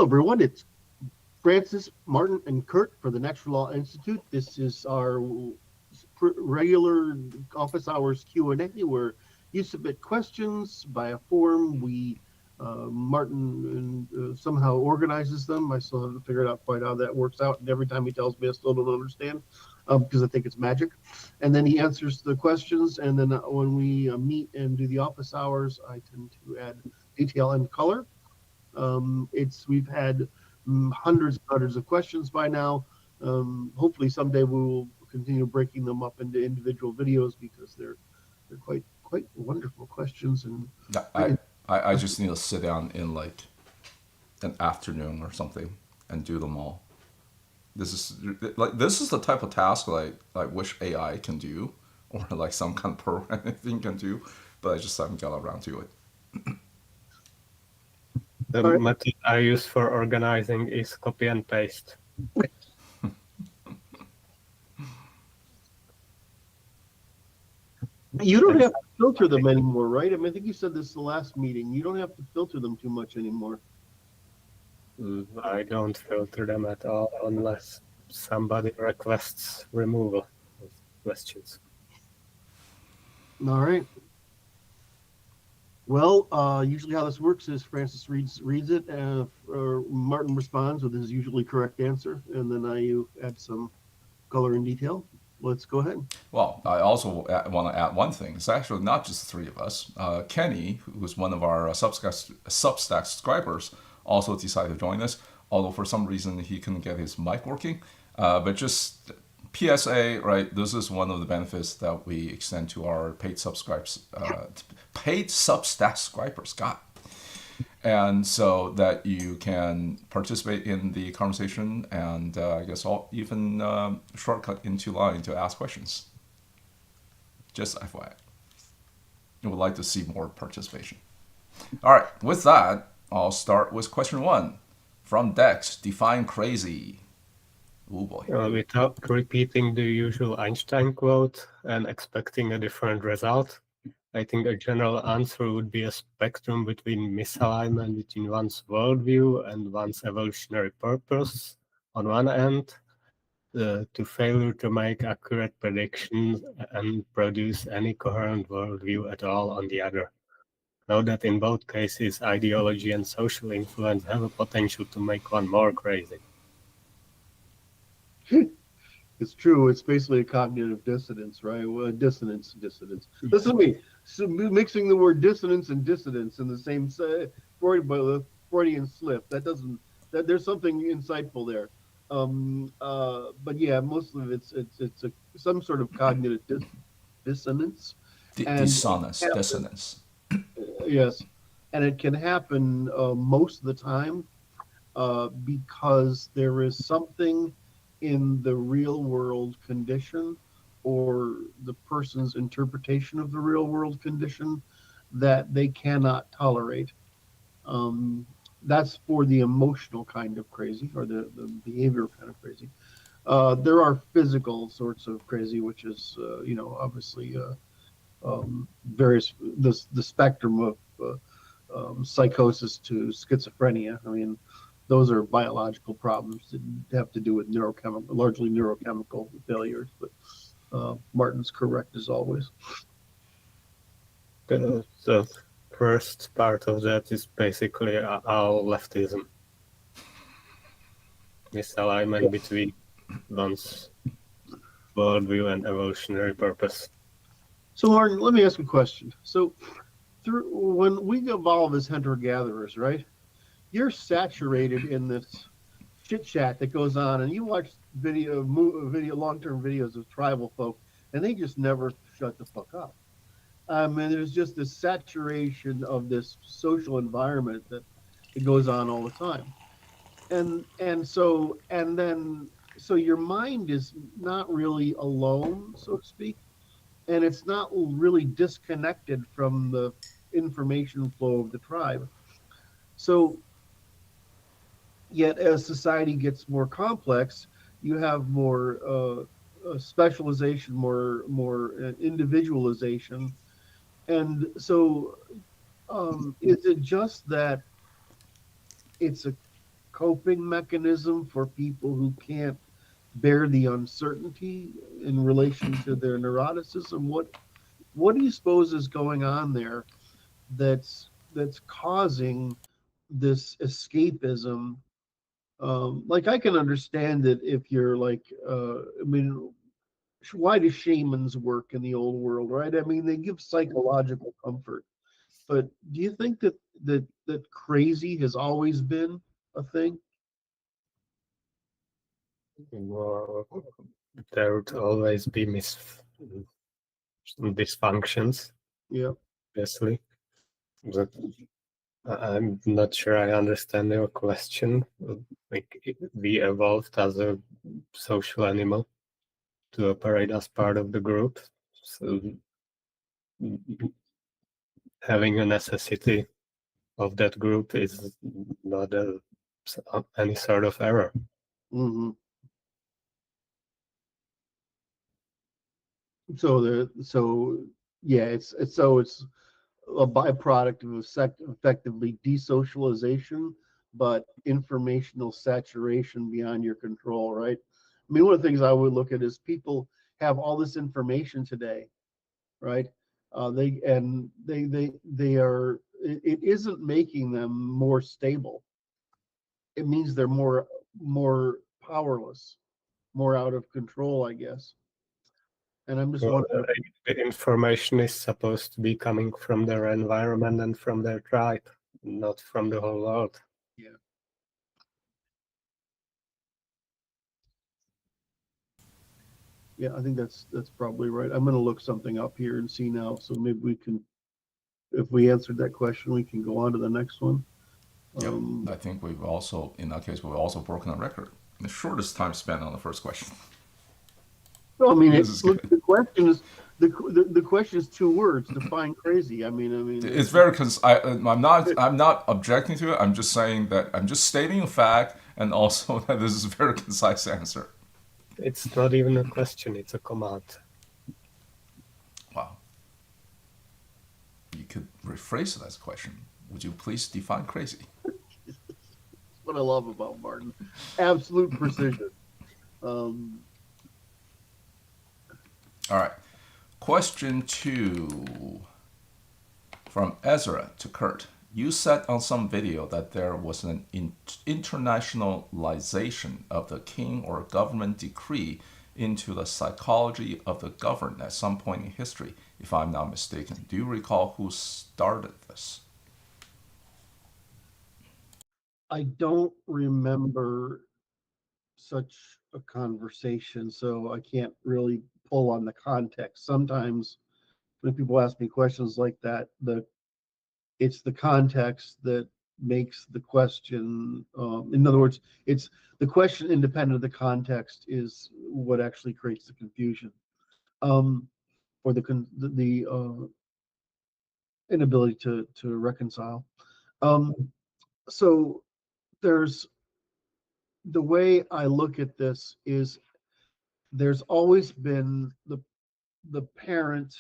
Hello, everyone. It's Francis, Martin, and Curt for the Natural Law Institute. This is our regular office hours Q&A where you submit questions by a form. Martin somehow organizes them. I still haven't figured out quite how that works out. And every time he tells me, I still don't understand because I think it's magic. And then he answers the questions. And then when we meet and do the office hours, I tend to add detail and color. We've had hundreds and hundreds of questions by now. Hopefully someday we will continue breaking them up into individual videos because they're quite wonderful questions. And I just need to sit down in like an afternoon or something and do them all. This is the type of task like I wish AI can do, or like some kind of programming thing can do, but I just haven't got around to it. The method I use for organizing is copy and paste. You don't have to filter them anymore, right? I mean, I think you said this the last meeting. You don't have to filter them too much anymore. I don't filter them at all unless somebody requests removal of questions. All right. Well, usually how this works is Francis reads it, or Martin responds with his usually correct answer, and then I add some color and detail. Let's go ahead. Well, I also want to add one thing. It's actually not just the three of us. Kenny, who's one of our Substack subscribers, also decided to join us, although for some reason he couldn't get his mic working. But just PSA, right? This is one of the benefits that we extend to our paid Substack subscribers. God. And so that you can participate in the conversation and I guess even shortcut into line to ask questions. Just FYI. I would like to see more participation. All right, with that, I'll start with question 1 from Dex. Define crazy. Oh boy. Without repeating the usual Einstein quote and expecting a different result, I think a general answer would be a spectrum between misalignment between one's worldview and one's evolutionary purpose on one end, to failure to make accurate predictions and produce any coherent worldview at all on the other. Note that in both cases, ideology and social influence have a potential to make one more crazy. It's true. It's basically a cognitive dissonance, right? Well, dissonance. Listen to me. So mixing the word dissonance and dissidence in the same Freudian slip. There's something insightful there. But yeah, most of it's some sort of cognitive dissonance. Dissonance. Yes, and it can happen most of the time because there is something in the real world condition or the person's interpretation of the real world condition that they cannot tolerate. That's for the emotional kind of crazy or the behavior kind of crazy. There are physical sorts of crazy, which is, obviously various, the spectrum of psychosis to schizophrenia. I mean, those are biological problems that have to do with largely neurochemical failures. But Martin's correct as always. The first part of that is basically all leftism. Misalignment between one's worldview and evolutionary purpose. So Martin, let me ask you a question. So when we evolve as hunter-gatherers, right? You're saturated in this chit chat that goes on, and you watch long-term videos of tribal folk, and they just never shut the fuck up. And there's just this saturation of this social environment that it goes on all the time, so your mind is not really alone, so to speak, and it's not really disconnected from the information flow of the tribe. So yet as society gets more complex, you have more specialization, more individualization. And so is it just that it's a coping mechanism for people who can't bear the uncertainty in relation to their neuroticism? What do you suppose is going on there that's causing this escapism? Like I can understand it if you're like, I mean, why do shamans work in the old world, right? I mean, they give psychological comfort. But do you think that crazy has always been a thing? Well, there would always be dysfunctions, Yeah. obviously. But I'm not sure I understand your question. Like, we evolved as a social animal to operate as part of the group. So having a necessity of that group is not any sort of error. Mm-hmm. So yeah, it's a byproduct of effectively desocialization, but informational saturation beyond your control, right? I mean, one of the things I would look at is people have all this information today, right? They are, it isn't making them more stable. It means they're more powerless, more out of control, I guess. And I'm just Well, wondering. the information is supposed to be coming from their environment and from their tribe, not from the whole world. Yeah. Yeah, I think that's probably right. I'm going to look something up here and see now. So maybe we can, if we answered that question, we can go on to the next one. Yep. I think we've also, in that case, we've also broken a record. The shortest time spent on the first question. Well, I mean, This is look, good. the question is the question is 2 words: define crazy. I mean, It's very I'm not objecting to it. I'm just saying that I'm just stating a fact, and also that this is a very concise answer. It's not even a question, it's a command. Wow. You could rephrase it as a question. Would you please define crazy? That's what I love about Martin. Absolute precision. Um, All right. Question 2 from Ezra to Curt. You said on some video that there was an internalization of the king or government decree into the psychology of the governed at some point in history, if I'm not mistaken. Do you recall who started this? I don't remember such a conversation, so I can't really pull on the context. Sometimes when people ask me questions like that, it's the context that makes the question. In other words, it's the question independent of the context is what actually creates the confusion, or the inability to reconcile. So there's the way I look at this is there's always been the parent,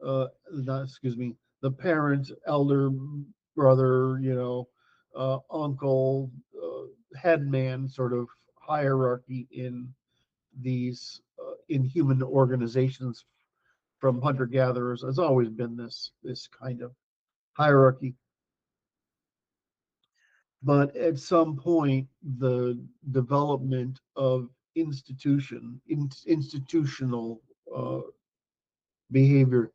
not, excuse me, the parent, elder brother, uncle, headman sort of hierarchy in these in human organizations from hunter gatherers. Has always been this kind of hierarchy. But at some point, the development of institutional behavior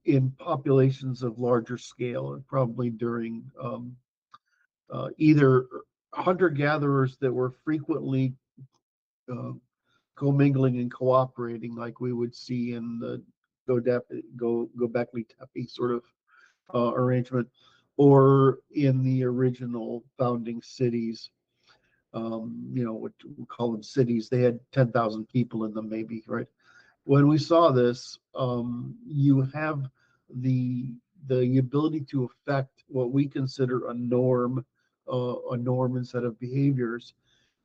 in populations of larger scale, and probably during either hunter gatherers that were frequently uh, commingling and cooperating, like we would see in the Gobekli Tepe sort of arrangement, or in the original founding cities. What we call them cities. They had 10,000 people in them, maybe, right? When we saw this, you have the ability to affect what we consider a norm and set of behaviors,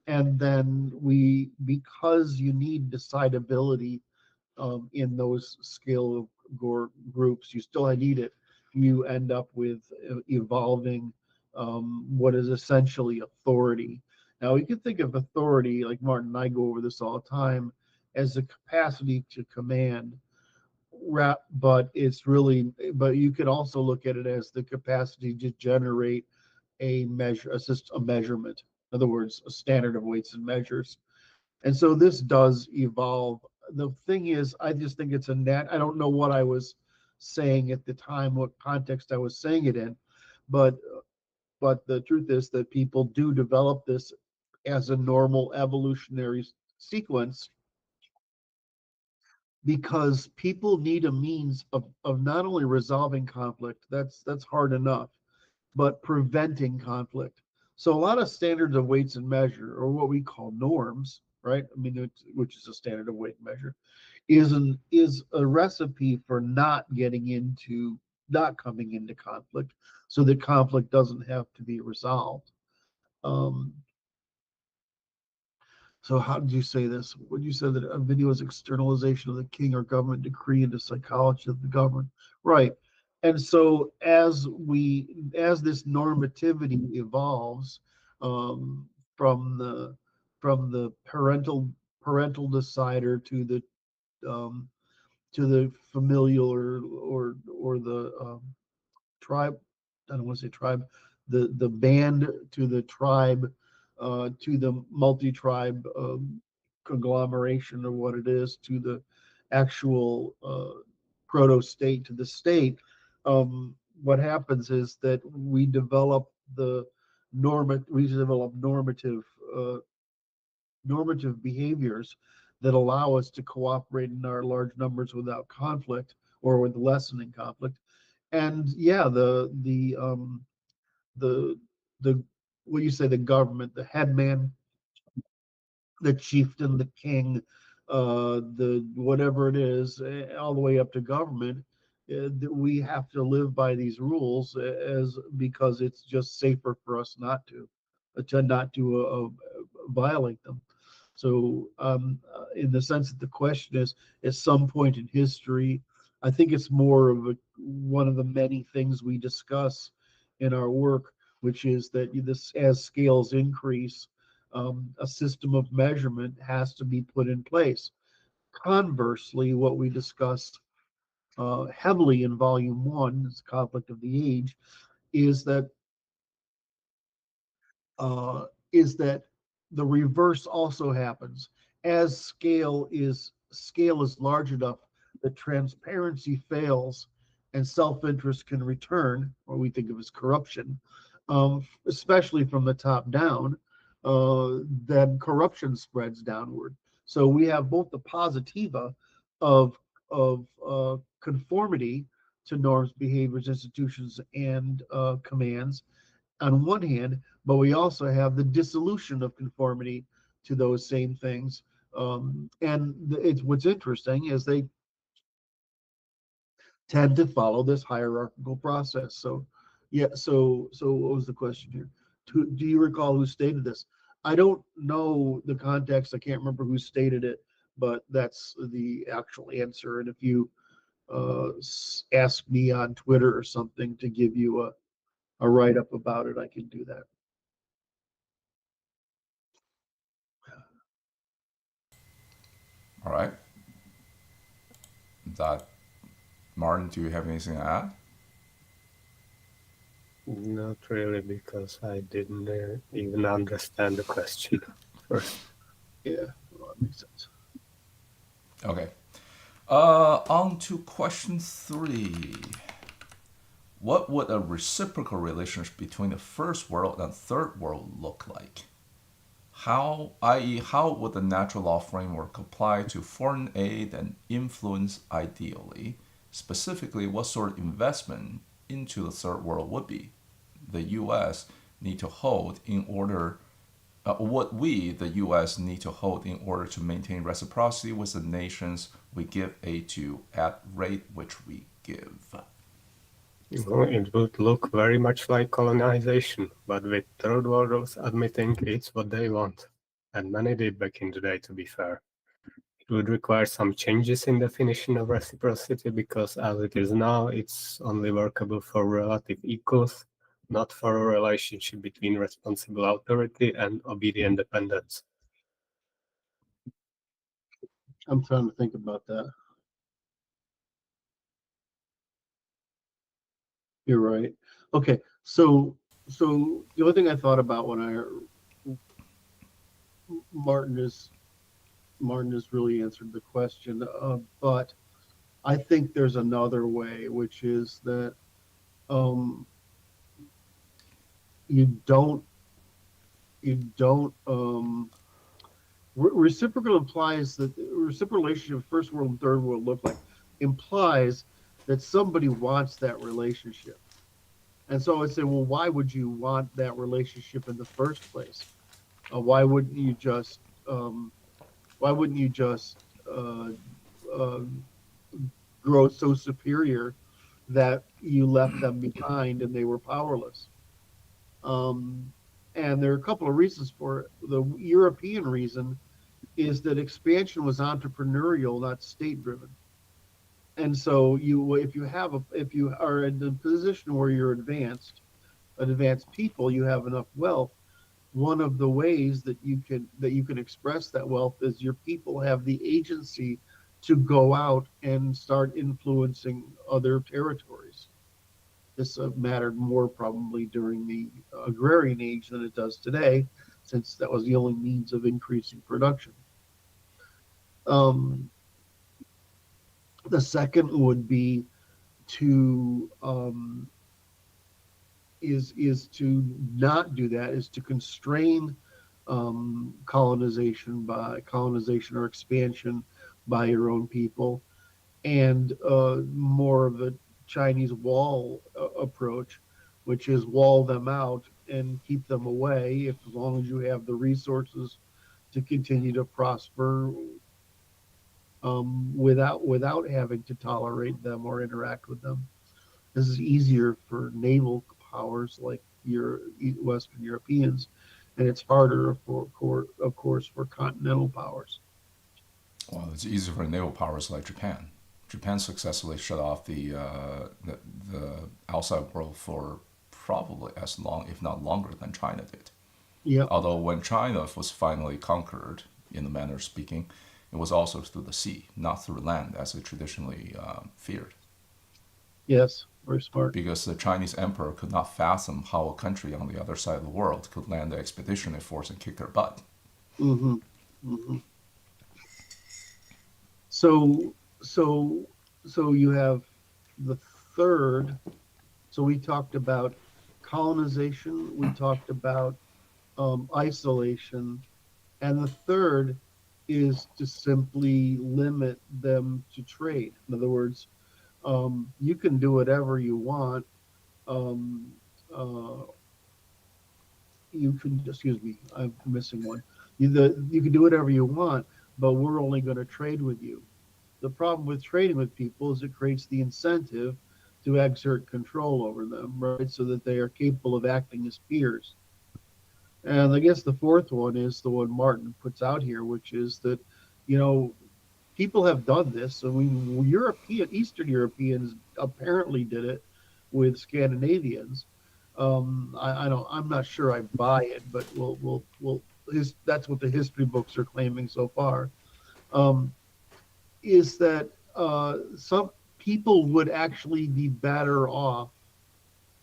and then because you need decidability in those scale of groups, you still need it. You end up with evolving what is essentially authority. Now, we can think of authority, like Martin and I go over this all the time, as the capacity to command, but you could also look at it as the capacity to generate a measurement. In other words, a standard of weights and measures. And so this does evolve. The thing is, I just think it's I don't know what I was saying at the time, what context I was saying it in, but the truth is that people do develop this as a normal evolutionary sequence because people need a means of not only resolving conflict, that's hard enough, but preventing conflict. So a lot of standards of weights and measure, or what we call norms, right? I mean, which is a standard of weight and measure, is a recipe for not coming into conflict, so that conflict doesn't have to be resolved. Um, so how did you say this? Would you say that a video is externalization of the king or government decree into psychology of the government? Right. And so as this normativity evolves, from the parental decider um, to the familial or the tribe, I don't want to say tribe, the band to the tribe, to the multi-tribe conglomeration, or what it is, to the actual proto-state, to the state. What happens is that we develop normative behaviors that allow us to cooperate in our large numbers without conflict, or with lessening conflict. And yeah, the what you say, the government, the headman, the chieftain, the king, the whatever it is, all the way up to government, that we have to live by these rules, because it's just safer for us not to violate them. So, in the sense that the question is, at some point in history, I think it's more of one of the many things we discuss in our work, which is that as scales increase, a system of measurement has to be put in place. Conversely, what we discussed heavily in Volume 1, this Conflict of the Age, is that the reverse also happens. As scale is large enough that transparency fails and self-interest can return, or we think of as corruption, especially from the top down, then corruption spreads downward. So we have both the positiva of conformity to norms, behaviors, institutions, and commands on one hand, but we also have the dissolution of conformity to those same things. And what's interesting is they tend to follow this hierarchical process. So, yeah. So what was the question here? Do you recall who stated this? I don't know the context. I can't remember who stated it, but that's the actual answer. And if you ask me on Twitter or something to give you a write-up about it, I can do that. All right. Martin, do you have anything to add? Not really, because I didn't even understand the question first. Yeah, well, that makes sense. Okay. On to question 3. What would a reciprocal relationship between the first world and third world look like? How, i.e., how would the natural law framework apply to foreign aid and influence ideally? Specifically, what sort of investment into the third world would be the U.S. need to hold in order, what we, the U.S., need to hold in order to maintain reciprocity with the nations we give aid to at rate which we give? It would look very much like colonization, but with third worlders admitting it's what they want. And many did back in the day, to be fair. It would require some changes in definition of reciprocity, because as it is now, it's only workable for relative equals, not for a relationship between responsible authority and obedient dependence. I'm trying to think about that. You're right. Okay, so the only thing I thought about when I heard Martin is Martin has really answered the question, but I think there's another way, which is that um, you don't reciprocal implies that reciprocal relationship first world and third world look like implies that somebody wants that relationship. And so I would say, well, why would you want that relationship in the first place? Why wouldn't you just um, why wouldn't you just uh, uh, grow so superior that you left them behind and they were powerless? Um, and there are a couple of reasons for it. The European reason is that expansion was entrepreneurial, not state driven. And so if you are in a position where you're an advanced people, you have enough wealth. One of the ways that you can express that wealth is your people have the agency to go out and start influencing other territories. This mattered more probably during the agrarian age than it does today, since that was the only means of increasing production. Um, the second would be to is to not do that, is to constrain colonization or expansion by your own people, and more of the Chinese wall approach, which is wall them out and keep them away if as long as you have the resources to continue to prosper without having to tolerate them or interact with them. This is easier for naval powers like your Western Europeans, and it's harder of course, for continental powers. Well, it's easier for naval powers like Japan. Japan successfully shut off the outside world for probably as long, if not longer, than China did. Yep. Although when China was finally conquered, in the manner of speaking, it was also through the sea, not through land, as it traditionally feared. Yes. Very smart. Because the Chinese emperor could not fathom how a country on the other side of the world could land an expeditionary force and kick their butt. Mm-hmm. Mm-hmm. So so so you have the third. So we talked about colonization. We talked about isolation. And the third is to simply limit them to trade. In other words, you can do whatever you want. Um, uh, you can, excuse me, I'm missing one. You can do whatever you want, but we're only going to trade with you. The problem with trading with people is it creates the incentive to exert control over them, right? So that they are capable of acting as peers. And I guess the fourth one is the one Martin puts out here, which is that, you know, people have done this. I mean, Eastern Europeans apparently did it with Scandinavians. I don't, I'm not sure I buy it, but that's what the history books are claiming so far. Um, is that some people would actually be better off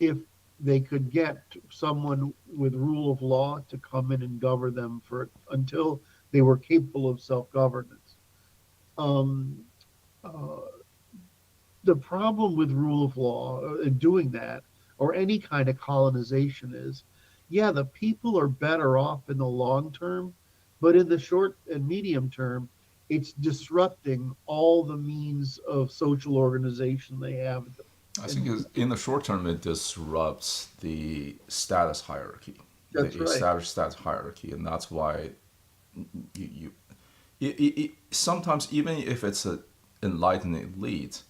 if they could get someone with rule of law to come in and govern them for until they were capable of self-governance. Um, uh, the problem with rule of law and doing that, or any kind of colonization, is, yeah, the people are better off in the long term, but in the short and medium term, it's disrupting all the means of social organization they have. I think And in the short term, it disrupts the status hierarchy, the that's right. established status hierarchy, and that's why you sometimes even if it's an enlightened elite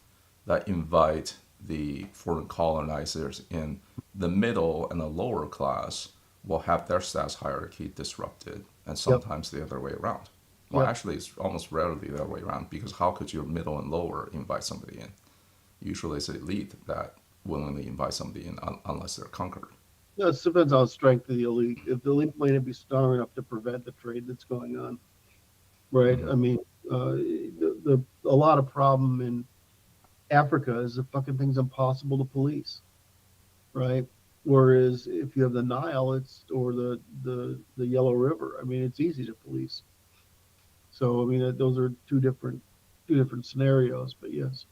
that invite the foreign colonizers in, the middle and the lower class will have their status hierarchy disrupted, and Yep. sometimes the other way around. Well, Yep. actually, it's almost rarely the other way around because how could your middle and lower invite somebody in? Usually, it's the elite that willingly invite somebody in unless they're conquered. Yeah, it depends on the strength of the elite. If the elite might not be strong enough to prevent the trade that's going on, right? Mhm. I mean, a lot of problem in Africa is the fucking thing's impossible to police, right? Whereas if you have the Nile, it's or the Yellow River. I mean, it's easy to police. So I mean, those are two different scenarios. But yes,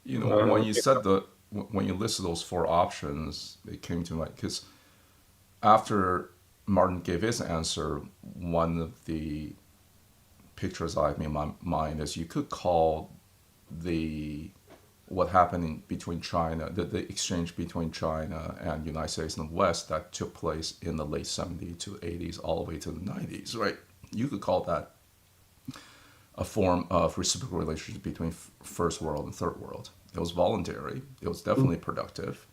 You know, when you said when you listed those four options, it came to mind because after Martin gave his answer, one of the pictures I have in my mind is you could call the what happened between China, the exchange between China and United States and the West that took place in the late 70s to 80s, all the way to the 90s, right? You could call that a form of reciprocal relationship between first world and third world. It was voluntary. It was definitely productive.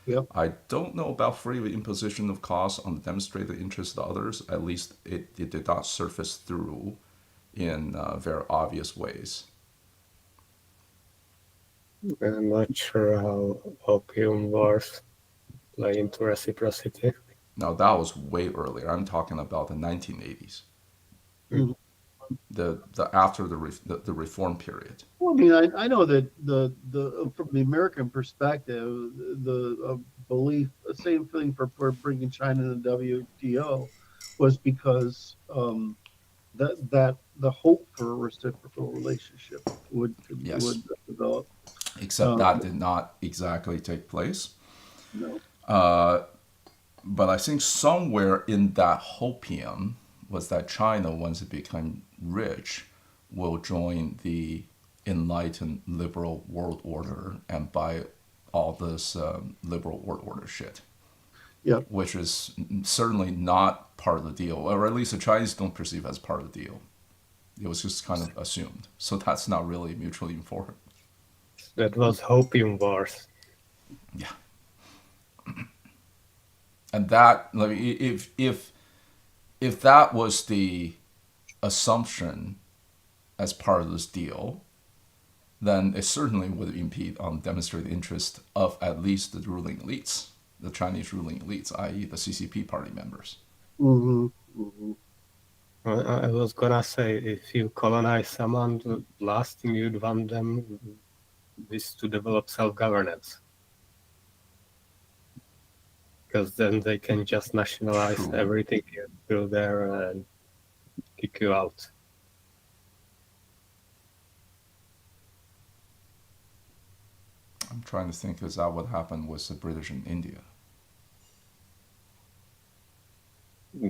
yep. I don't know about free imposition of costs on the demonstrated interest of others. At least it did not surface through in very obvious ways. I'm not sure how opium wars play into reciprocity. Now that was way earlier. I'm talking about the 1980s, Mhm. the after the reform period. Well, I mean, I know that the from the American perspective, the belief, the same thing for bringing China to the WTO was because that the hope for a reciprocal relationship Yes, would develop. except Um, that did not exactly take place. no, But I think somewhere in that hopium was that China, once it became rich, will join the enlightened liberal world order and buy all this liberal world order shit, yeah, which is certainly not part of the deal, or at least the Chinese don't perceive as part of the deal. It was just kind of assumed. So that's not really mutually important. That was opium wars. Yeah. And that, like, if that was the assumption as part of this deal, then it certainly would impede on demonstrated interest of at least the ruling elites, the Chinese ruling elites, i.e., the CCP party members. hmm hmm I was gonna say, if you colonize someone, the last thing you'd want them is to develop self-governance, because then they can just nationalize True. everything you do there and kick you out. I'm trying to think, is that what happened with the British in India?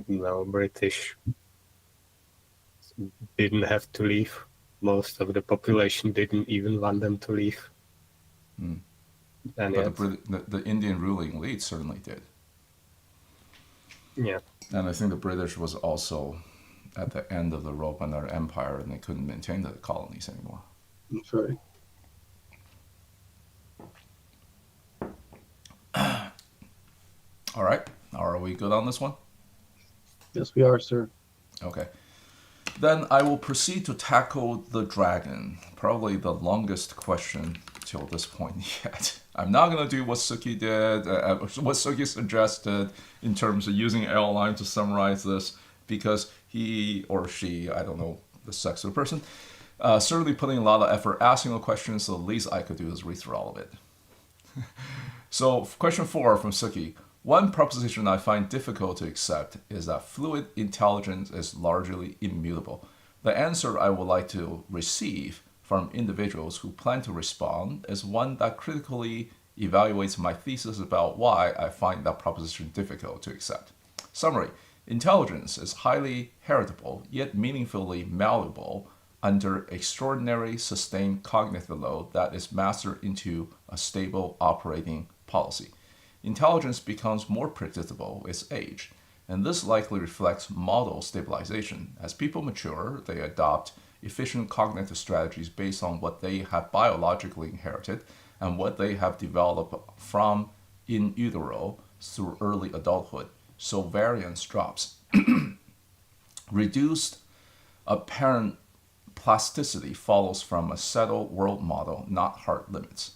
No, British didn't have to leave. Most of the population didn't even want them to leave. Hmm. And But yet, the Indian ruling elite certainly did. yeah. And I think the British was also at the end of the rope on their empire and they couldn't maintain the colonies anymore. that's right. All right. Are we good on this one? Yes, we are, sir. Okay. Then I will proceed to tackle the dragon, probably the longest question till this point yet. I'm not going to do what Suki did, what Suki suggested in terms of using L-line to summarize this, because he or she, I don't know the sex of the person, certainly putting a lot of effort asking the questions, so the least I could do is read through all of it. So, question 4 from Suki. One proposition I find difficult to accept is that fluid intelligence is largely immutable. The answer I would like to receive from individuals who plan to respond is one that critically evaluates my thesis about why I find that proposition difficult to accept. Summary. Intelligence is highly heritable, yet meaningfully malleable under extraordinary sustained cognitive load that is mastered into a stable operating policy. Intelligence becomes more predictable with age, and this likely reflects model stabilization. As people mature, they adopt efficient cognitive strategies based on what they have biologically inherited and what they have developed from in utero through early adulthood, so variance drops. Reduced apparent plasticity follows from a settled world model, not hard limits.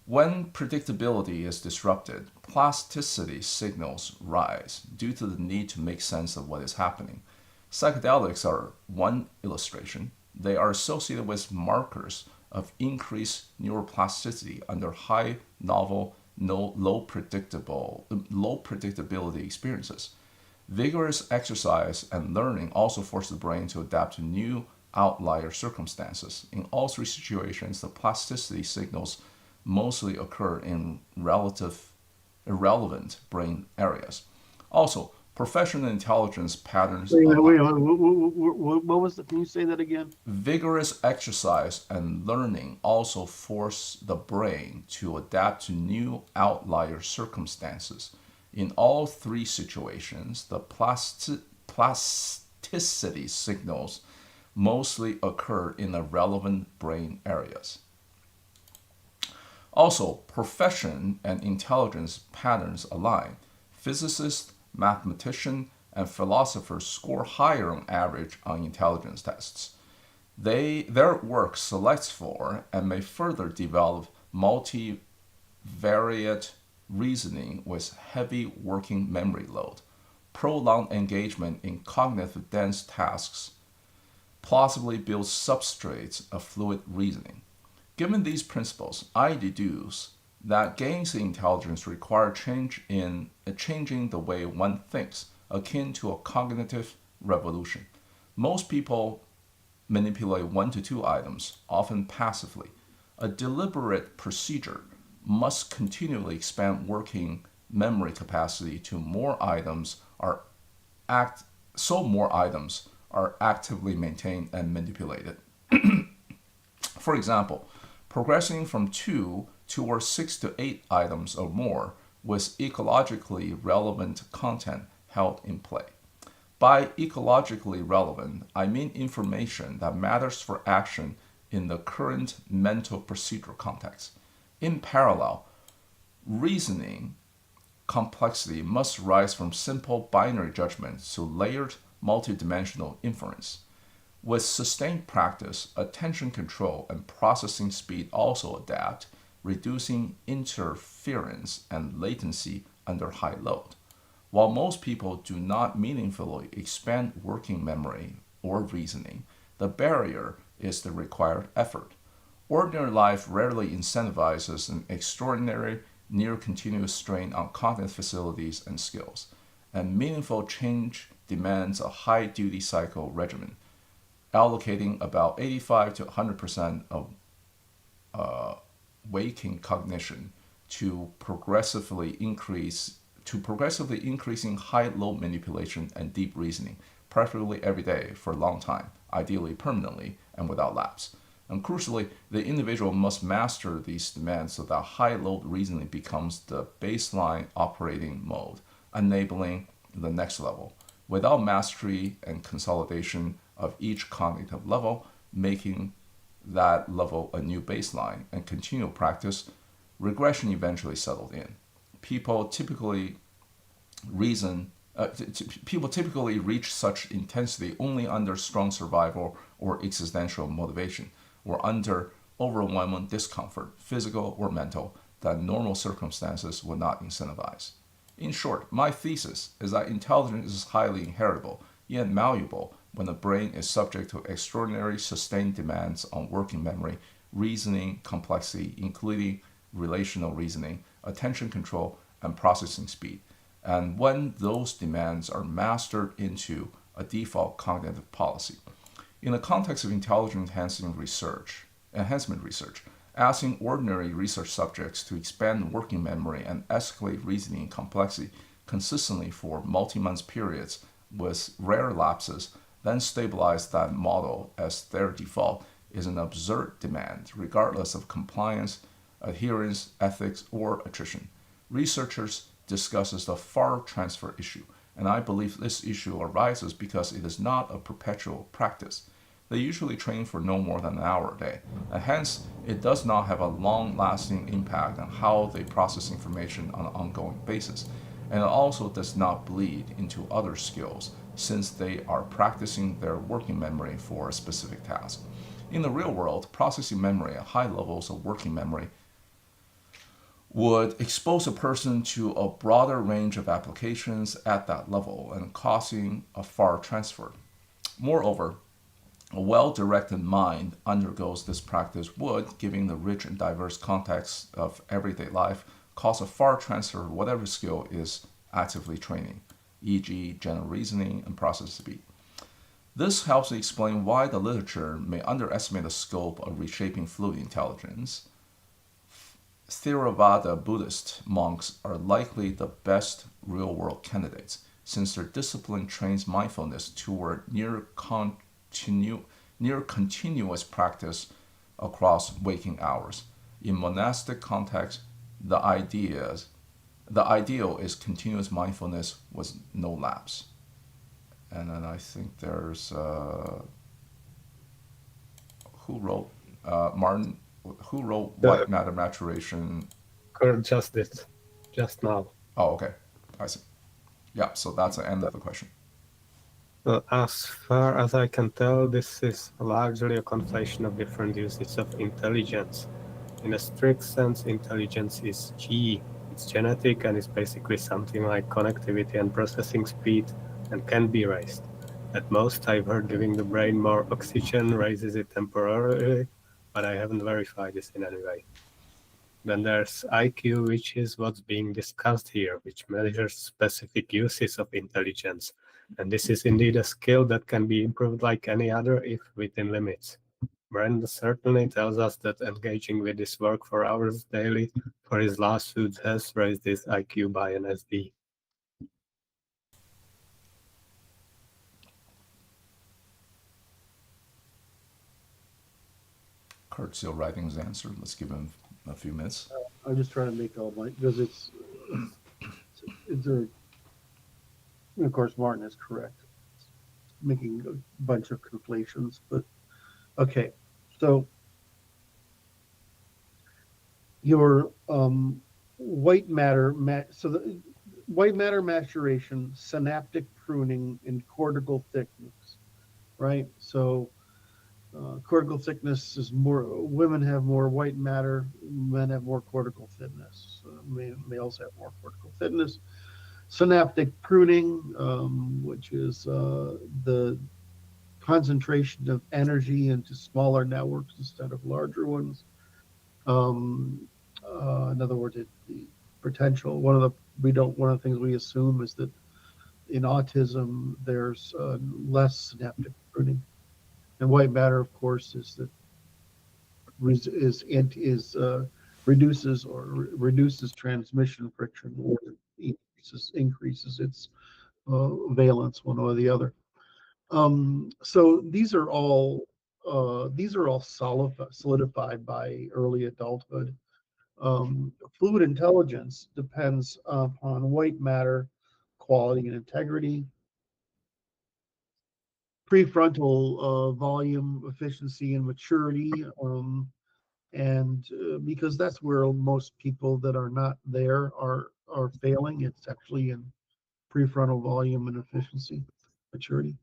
When predictability is disrupted, plasticity signals rise due to the need to make sense of what is happening. Psychedelics are one illustration. They are associated with markers of increased neuroplasticity under high, novel, low predictability experiences. Vigorous exercise and learning also force the brain to adapt to new outlier circumstances. In all three situations, the plasticity signals mostly occur in irrelevant brain areas. Also, professional intelligence patterns Wait, align. wait, what was the? Can you say that again? Vigorous exercise and learning also force the brain to adapt to new outlier circumstances. In all three situations, the plasticity signals mostly occur in the relevant brain areas. Also, profession and intelligence patterns align. Physicists, mathematicians, and philosophers score higher on average on intelligence tests. Their work selects for and may further develop multivariate reasoning with heavy working memory load. Prolonged engagement in cognitive dense tasks plausibly builds substrates of fluid reasoning. Given these principles, I deduce that gains in intelligence require changing the way one thinks, akin to a cognitive revolution. Most people manipulate 1 to 2 items, often passively. A deliberate procedure must continually expand working memory capacity to more items more items are actively maintained and manipulated. For example, progressing from 2 towards 6 to 8 items or more with ecologically relevant content held in play. By ecologically relevant, I mean information that matters for action in the current mental procedural context. In parallel, reasoning complexity must rise from simple binary judgments to layered multidimensional inference. With sustained practice, attention control and processing speed also adapt, reducing interference and latency under high load. While most people do not meaningfully expand working memory or reasoning, the barrier is the required effort. Ordinary life rarely incentivizes an extraordinary, near continuous strain on cognitive facilities and skills, and meaningful change demands a high duty cycle regimen, allocating about 85 to 100% of waking cognition to progressively increasing high-load manipulation and deep reasoning, preferably every day for a long time, ideally permanently and without lapse. And crucially, the individual must master these demands so that high-load reasoning becomes the baseline operating mode, enabling the next level. Without mastery and consolidation of each cognitive level, making that level a new baseline and continual practice, regression eventually settled in. People typically reach such intensity only under strong survival or existential motivation, or under overwhelming discomfort, physical or mental, that normal circumstances would not incentivize. In short, my thesis is that intelligence is highly inheritable, yet malleable when the brain is subject to extraordinary sustained demands on working memory, reasoning complexity, including relational reasoning, attention control, and processing speed. And when those demands are mastered into a default cognitive policy. In the context of intelligence enhancement research, asking ordinary research subjects to expand working memory and escalate reasoning complexity consistently for multi-month periods with rare lapses, then stabilize that model as their default is an absurd demand, regardless of compliance, adherence, ethics, or attrition. Researchers discusses the far transfer issue, and I believe this issue arises because it is not a perpetual practice. They usually train for no more than an hour a day, and hence it does not have a long-lasting impact on how they process information on an ongoing basis, and it also does not bleed into other skills since they are practicing their working memory for a specific task. In the real world, processing memory at high levels of working memory would expose a person to a broader range of applications at that level and causing a far transfer. Moreover, a well-directed mind undergoes this practice would, given the rich and diverse context of everyday life, cause a far transfer of whatever skill is actively training, e.g., general reasoning and process speed. This helps to explain why the literature may underestimate the scope of reshaping fluid intelligence. Theravada Buddhist monks are likely the best real-world candidates, since their discipline trains mindfulness toward near continuous practice across waking hours. In monastic context, the ideal is continuous mindfulness with no lapse. And then I think there's who wrote Martin, who wrote White Matter Maturation. Curt just did, just now. Oh, okay, I see. Yeah, so that's the end of the question. As far as I can tell, this is largely a conflation of different uses of intelligence. In a strict sense, intelligence is G. It's genetic and is basically something like connectivity and processing speed and can be raised. At most, I've heard giving the brain more oxygen raises it temporarily, but I haven't verified this in any way. Then there's IQ, which is what's being discussed here, which measures specific uses of intelligence. And this is indeed a skill that can be improved like any other if within limits. Brand certainly tells us that engaging with this work for hours daily for his lawsuits has raised his IQ by an SD. Kurt's still writing his answer. Let's give him a few minutes. I'm just trying to make all my, because it's there. Of course, Martin is correct. Making a bunch of conflations, but okay. So your white matter, so the white matter maturation, synaptic pruning, and cortical thickness, right? So cortical thickness is more, women have more white matter, men have more cortical thickness. Males have more cortical thickness. Synaptic pruning, which is the concentration of energy into smaller networks instead of larger ones. In other words, the potential. One of the things we assume is that in autism there's less synaptic pruning, and white matter, of course, is that reduces transmission friction or increases its valence, one or the other. So these are all solidified by early adulthood. Fluid intelligence depends upon white matter quality and integrity, prefrontal volume, efficiency, and maturity. And because that's where most people that are not there are failing. It's actually in prefrontal volume and efficiency, maturity.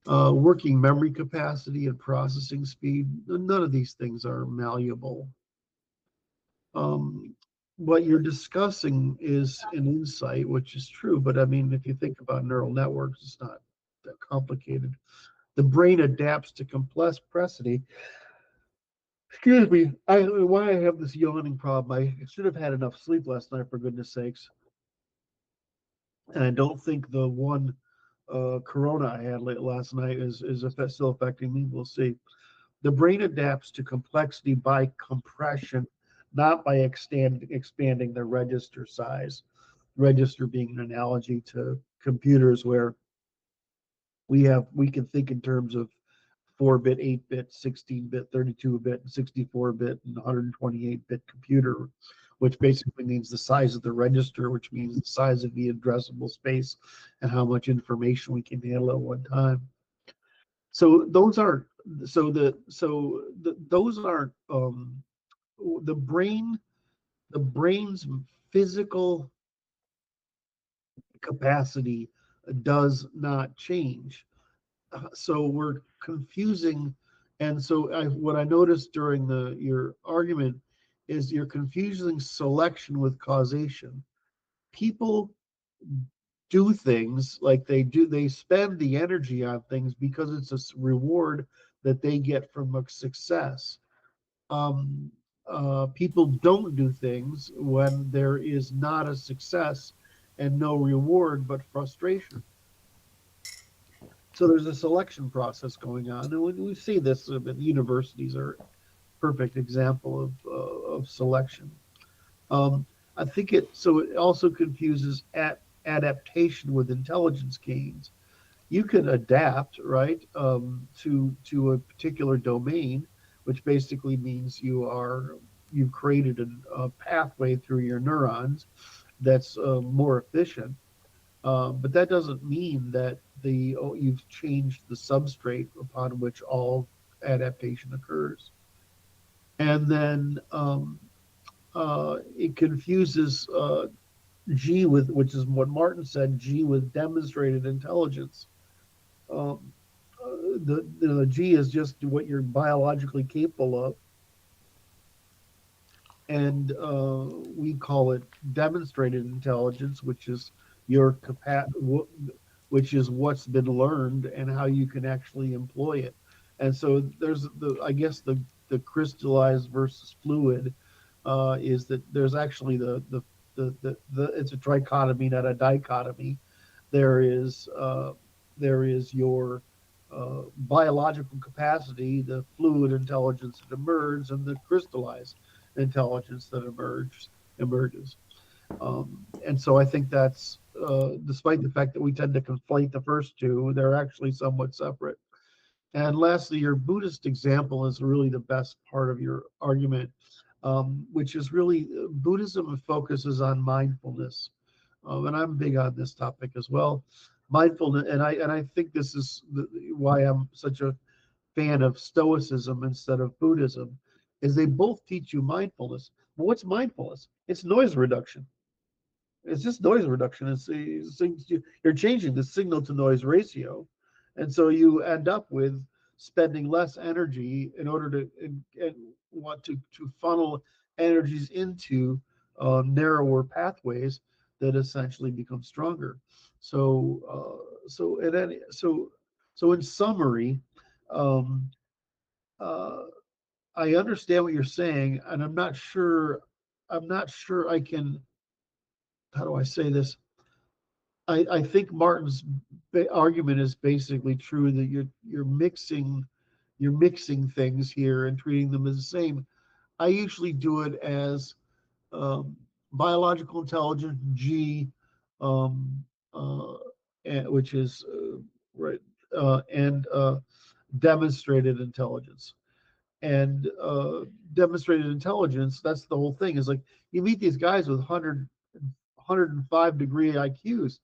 Working memory capacity and processing speed. None of these things are malleable. What you're discussing is an insight, which is true. But I mean, if you think about neural networks, it's not that complicated. The brain adapts to complexity. Excuse me. Why I have this yawning problem? I should have had enough sleep last night, for goodness sakes. And I don't think the one corona I had late last night is still affecting me. We'll see. The brain adapts to complexity by compression, not by expanding the register size. Register being an analogy to computers, where we can think in terms of 4-bit, 8-bit, 16-bit, 32-bit, 64-bit, and 128-bit computer, which basically means the size of the register, which means the size of the addressable space and how much information we can handle at one time. So those aren't the brain's physical capacity does not change. So we're confusing, and so what I noticed during your argument is you're confusing selection with causation. People do things like they spend the energy on things because it's a reward that they get from a success. Um, People don't do things when there is not a success and no reward but frustration. So there's a selection process going on, and we see this. Universities are a perfect example of selection. Um, I think it also confuses adaptation with intelligence gains. You can adapt, right, to a particular domain, which basically means you've created a pathway through your neurons that's more efficient. But that doesn't mean that you've changed the substrate upon which all adaptation occurs. And then it confuses G with, which is what Martin said, G with demonstrated intelligence. Um, the G is just what you're biologically capable of, and we call it demonstrated intelligence, which is your which is what's been learned and how you can actually employ it. And so there's I guess the crystallized versus fluid is that there's actually the it's a trichotomy, not a dichotomy. There is your biological capacity, the fluid intelligence that emerges, and the crystallized intelligence that emerges. And so I think that's, despite the fact that we tend to conflate the first two, they're actually somewhat separate. And lastly, your Buddhist example is really the best part of your argument, which is really Buddhism focuses on mindfulness. And I'm big on this topic as well. Mindfulness, and I think this is why I'm such a fan of Stoicism instead of Buddhism, is they both teach you mindfulness. But what's mindfulness? It's noise reduction. It's just noise reduction. You're changing the signal to noise ratio, and so you end up with spending less energy in order to and want to funnel energies into narrower pathways that essentially become stronger. So in summary, um, uh, I understand what you're saying, and I'm not sure. I'm not sure I can. How do I say this? I think Martin's argument is basically true that you're mixing things here and treating them as the same. I usually do it as um, biological intelligence G, um, uh, which is right, and demonstrated intelligence. And demonstrated intelligence, that's the whole thing. Is like you meet these guys with 105-degree IQs,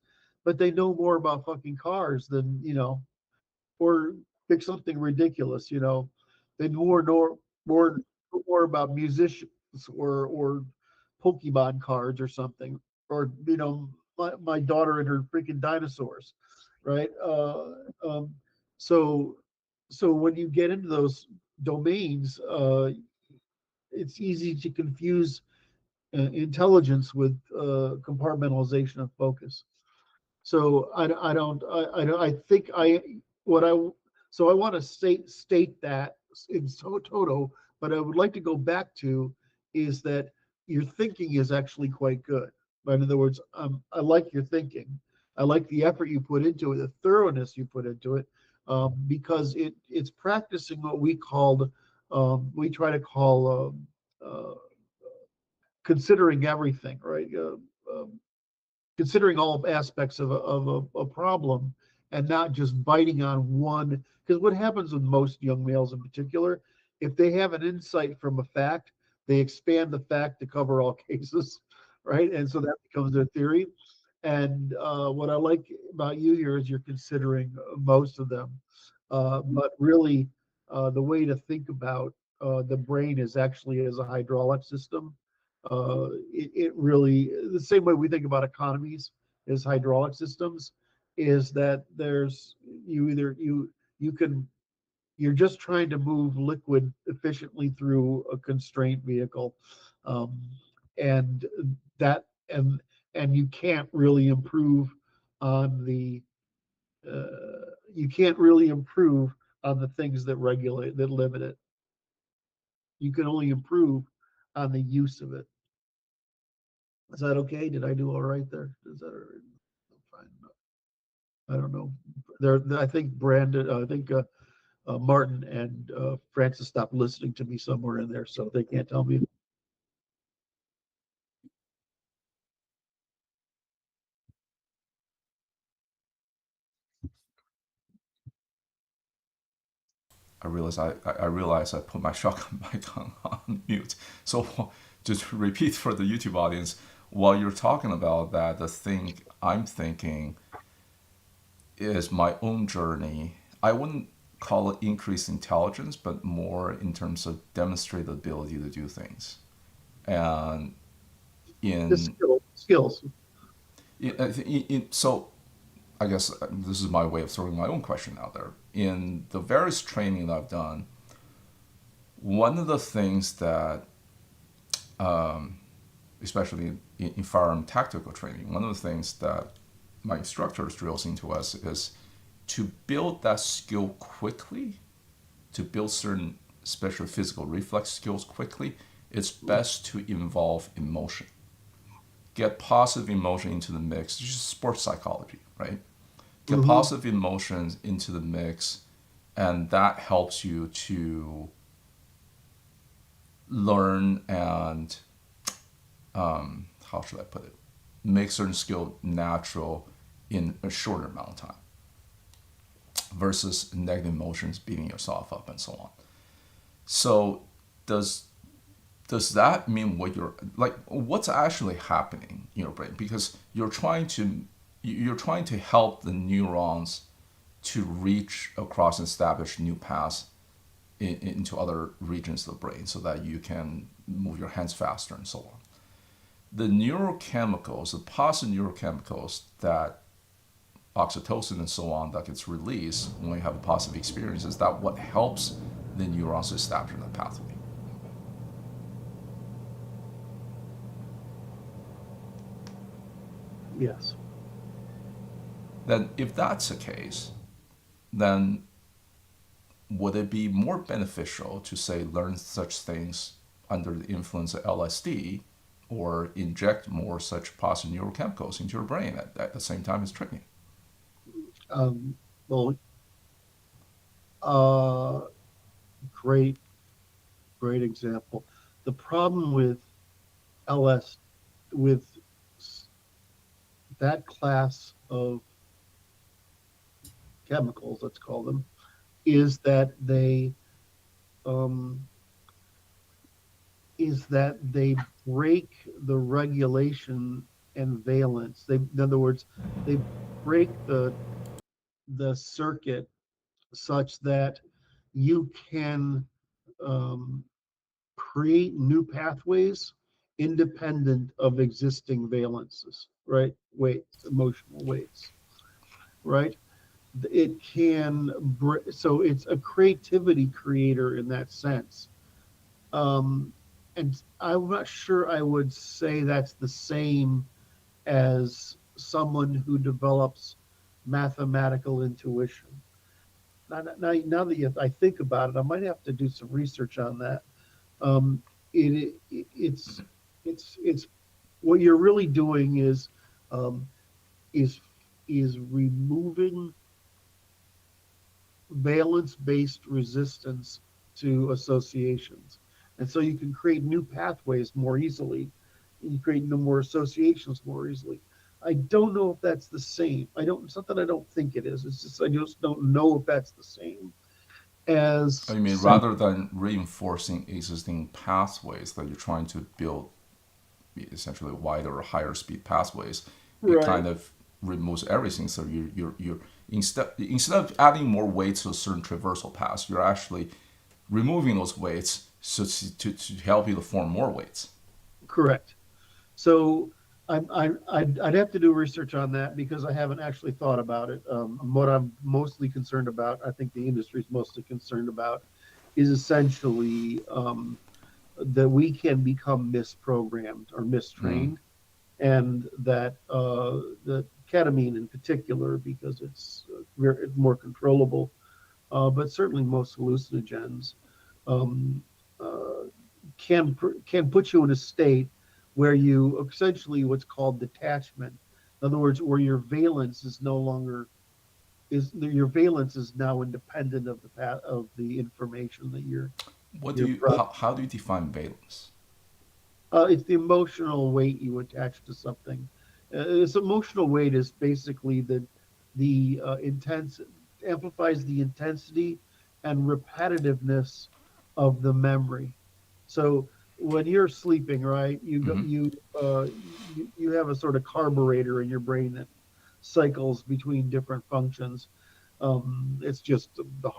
but they know more about fucking cars than, or pick something ridiculous, they more more about musicians or Pokemon cards or something, or my daughter and her freaking dinosaurs, right? So so when you get into those domains, it's easy to confuse intelligence with compartmentalization of focus. So I think what I so I want to state that in toto, but I would like to go back to is that your thinking is actually quite good. But in other words, I like your thinking. I like the effort you put into it, the thoroughness you put into it, because it's practicing what we try to call considering everything, right? Considering all aspects of a problem and not just biting on one. Because what happens with most young males in particular, if they have an insight from a fact, they expand the fact to cover all cases, right? And so that becomes their theory. And what I like about you here is you're considering most of them. But really, the way to think about the brain is actually as a hydraulic system. It really, the same way we think about economies as hydraulic systems, is that you can You're just trying to move liquid efficiently through a constrained vehicle, um, and that and you can't really improve on the you can't really improve on the things that regulate that limit it. You can only improve on the use of it. Is that okay? Did I do all right there? Is that all right? Fine. I don't know. I think Brandon, I think Martin and Francis stopped listening to me somewhere in there, so they can't tell me. I realized I put my shotgun mic on mute. So just to repeat for the YouTube audience, while you're talking about that, the thing I'm thinking is my own journey. I wouldn't call it increased intelligence, but more in terms of demonstrate the ability to do things. And in, Skills. so I guess this is my way of throwing my own question out there. In the various training that I've done, one of the things that, especially in firearm tactical training, one of the things that my instructors drills into us is to build that skill quickly, to build certain special physical reflex skills quickly, it's best to involve emotion. Get positive emotion into the mix. It's just sports psychology, right? Get positive emotions into the mix, and that helps you to learn and how should I put it, make certain skill natural in a shorter amount of time versus negative emotions beating yourself up and so on. So does that mean what you're like, what's actually happening in your brain? Because you're trying to help the neurons to reach across and establish new paths into other regions of the brain so that you can move your hands faster and so on. The neurochemicals, the positive neurochemicals that oxytocin and so on that gets released when you have a positive experience, is that what helps the neurons to establish the pathway? Yes. Then if that's the case, then would it be more beneficial to say learn such things under the influence of LSD or inject more such positive neurochemicals into your brain at the same time as training? Well, uh, great example. The problem with LS, with that class of chemicals, let's call them, is that um, they break the regulation and valence. In other words, they break the circuit such that you can um, create new pathways independent of existing valences, right? Weights, emotional weights, right? It can, so it's a creativity creator in that sense. Um, and I'm not sure I would say that's the same as someone who develops mathematical intuition. Now that I think about it, I might have to do some research on that. Um, it's what you're really doing um, is is removing valence-based resistance to associations, and so you can create new pathways more easily. You create no more associations more easily. I don't know if that's the same. I don't. It's not that I don't think it is. It's just I just don't know if that's the same I as mean, say, rather than reinforcing existing pathways that you're trying to build essentially wider or higher speed pathways, it right. kind of removes everything. So you're instead of adding more weights to a certain traversal path, you're actually removing those weights so to help you to form more weights. Correct. So I'd have to do research on that because I haven't actually thought about it. What I'm mostly concerned about, I think the industry is mostly concerned about, is essentially that we can become misprogrammed or mistrained, and that the ketamine in particular, because it's more controllable, but certainly most hallucinogens um, uh, can put you in a state where you essentially what's called detachment. In other words, where your valence is no longer your valence is now independent of the path of the information that What do you're you how do you define valence? it's the emotional weight you attach to something. This emotional weight is basically the intense amplifies the intensity and repetitiveness of the memory. So when you're sleeping, right, Hmm. you have a sort of carburetor in your brain that cycles between different functions. It's just the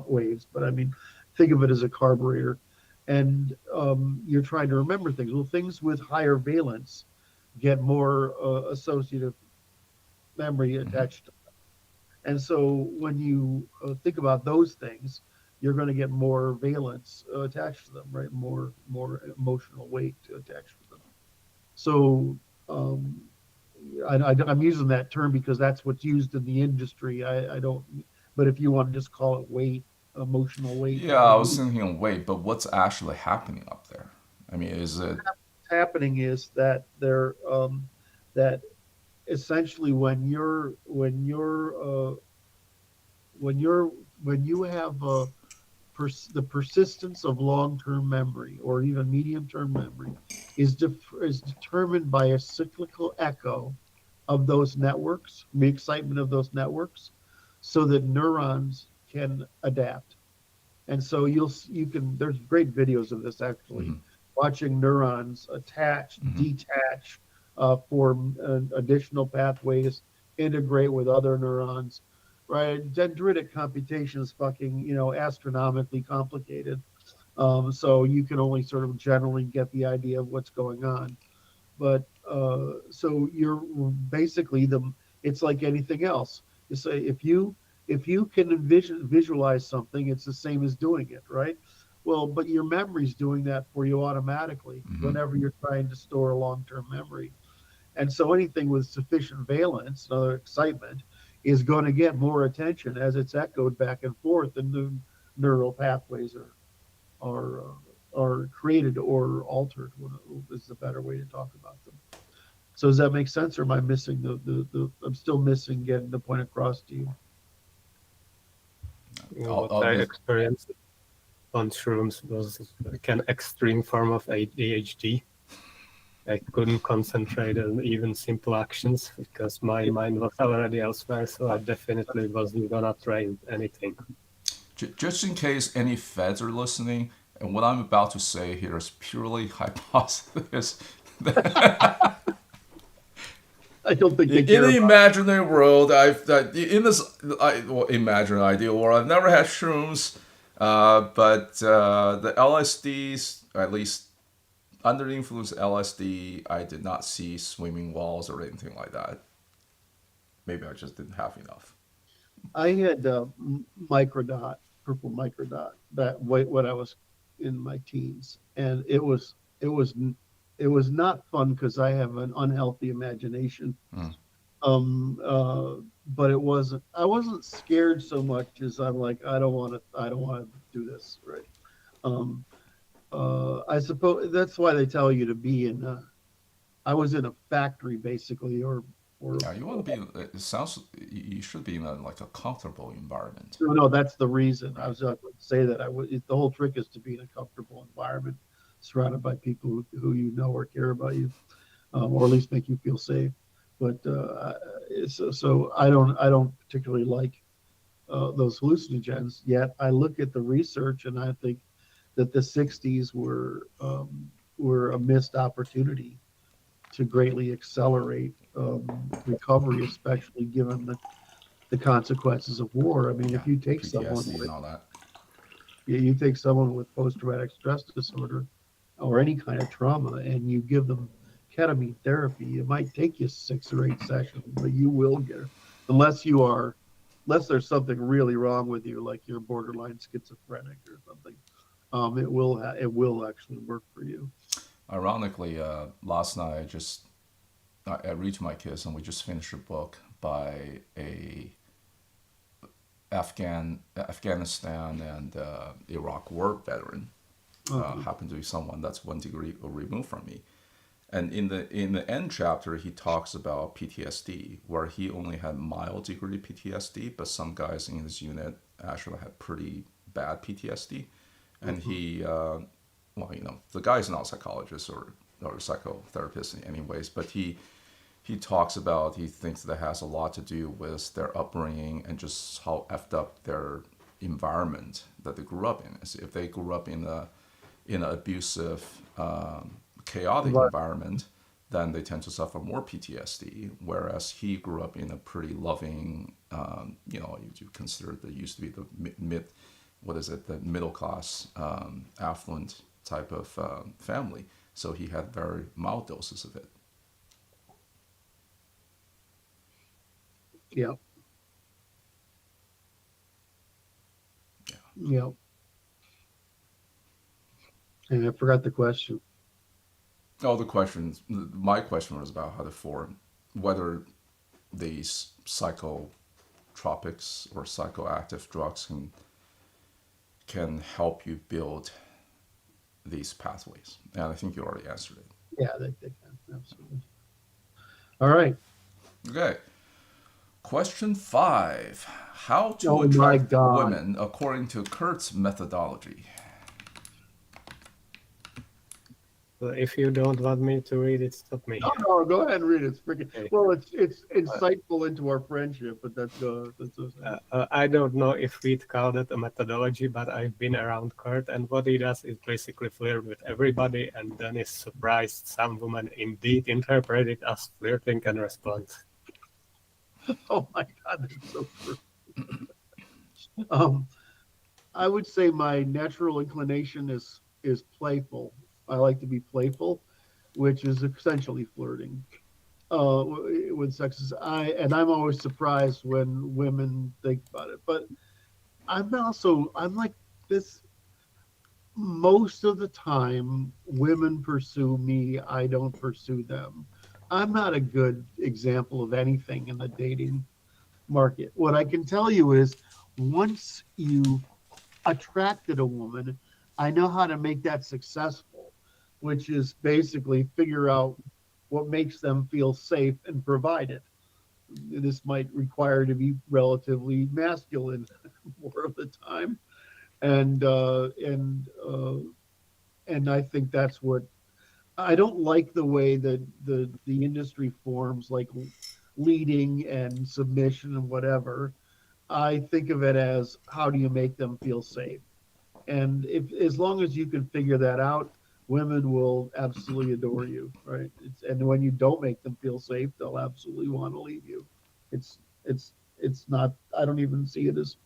waves, but I mean, think of it as a carburetor, and you're trying to remember things. Well, things with higher valence get more associative memory Hmm. attached to them. And so when you think about those things, you're going to get more valence attached to them, right? More emotional weight attached to them. So um, I'm using that term because that's what's used in the industry. I don't, but if you want to just call it weight, emotional weight, Yeah, I was thinking, wait, but what's actually happening up there? I mean, is it? what's happening is that that essentially when you have the persistence of long-term memory or even medium-term memory is determined by a cyclical echo of those networks, the excitement of those networks, so that neurons can adapt. And so you can there's great videos of this actually, Mhm. watching neurons attach, Mhm. detach, form additional pathways, integrate with other neurons. Right, dendritic computation is fucking astronomically complicated. So you can only sort of generally get the idea of what's going on. But so you're basically it's like anything else. You say if you can visualize something, it's the same as doing it, right? Well, but your memory's doing that for you automatically Mhm. whenever you're trying to store a long-term memory. And so anything with sufficient valence, excitement, is going to get more attention as it's echoed back and forth, and the neural pathways are are created or altered. Is the better way to talk about them. So does that make sense, or am I missing the I'm still missing getting the point across to you? What I'll I just. experienced on shrooms was like an extreme form of ADHD. I couldn't concentrate on even simple actions because my mind was already elsewhere, so I definitely wasn't gonna try anything. Just in case any feds are listening, and what I'm about to say here is purely hypothesis. I don't think they In care the about imaginary world, in this imaginary ideal world, I've never had shrooms, but the LSDs, at least under the influence of LSD, I did not see swimming walls or anything like that. Maybe I just didn't have enough. I had microdot, purple microdot, that when I was in my teens, and it was not fun because I have an unhealthy imagination. Mm. But it wasn't. I wasn't scared so much as I'm like, I don't want to do this, right? Um, I suppose that's why they tell you to be in. I was in a factory basically, or Yeah, you want to be. It sounds you should be in like a comfortable environment, no, that's the reason. I right? was going to say that the whole trick is to be in a comfortable environment, surrounded by people who you know or care about you, or at least make you feel safe. But so I don't particularly like those hallucinogens. Yet I look at the research and I think that the '60s were a missed opportunity to greatly accelerate recovery, especially given the consequences of war. I mean, Yeah, if you take someone PTSD and with all that. you take someone with post-traumatic stress disorder, or any kind of trauma, and you give them ketamine therapy, it might take you 6 or 8 sessions, but you will get it, unless there's something really wrong with you, like you're borderline schizophrenic or something. It will actually work for you. Ironically, last night I read to my kids, and we just finished a book by a Afghanistan and Iraq war veteran. Happened to be someone that's 1 degree removed from me. And in the end chapter, he talks about PTSD, where he only had mild degree PTSD, but some guys in his unit actually had pretty bad PTSD. And he, well, the guy's not a psychologist or a psychotherapist anyways, but he talks about, he thinks that has a lot to do with their upbringing and just how effed up their environment that they grew up in. So if they grew up in an abusive, chaotic environment, then they tend to suffer more PTSD. Whereas he grew up in a pretty loving, you consider that used to be the the middle class, affluent type of family. So he had very mild doses of it. Yeah. Yeah. And I forgot the question. Oh, my question was about how to form, whether these psychotropics or psychoactive drugs can help you build these pathways. And I think you already answered it. Yeah, they can. Absolutely. All right. Okay. Question 5. How to Oh my attract God. women according to Curt's methodology. Well, if you don't want me to read it, stop me. No, go ahead and read it. It's freaking Okay. well. It's insightful into our friendship, but that's I don't know if we'd call it a methodology, but I've been around Curt, and what he does is basically flirt with everybody, and then is surprised some women indeed interpret it as flirting and respond. oh my God, that's so true. I would say my natural inclination is playful. I like to be playful, which is essentially flirting. With sex is I'm always surprised when women think about it. But I'm like this. Most of the time, women pursue me. I don't pursue them. I'm not a good example of anything in the dating market. What I can tell you is, once you attracted a woman, I know how to make that successful, which is basically figure out what makes them feel safe and provide it. This might require to be relatively masculine more of the time, and I think that's what I don't like, the way that the industry forms, like leading and submission and whatever. I think of it as, how do you make them feel safe? And if, as long as you can figure that out, women will absolutely adore you, right? And when you don't make them feel safe, they'll absolutely want to leave you. It's it's not. I don't even see it as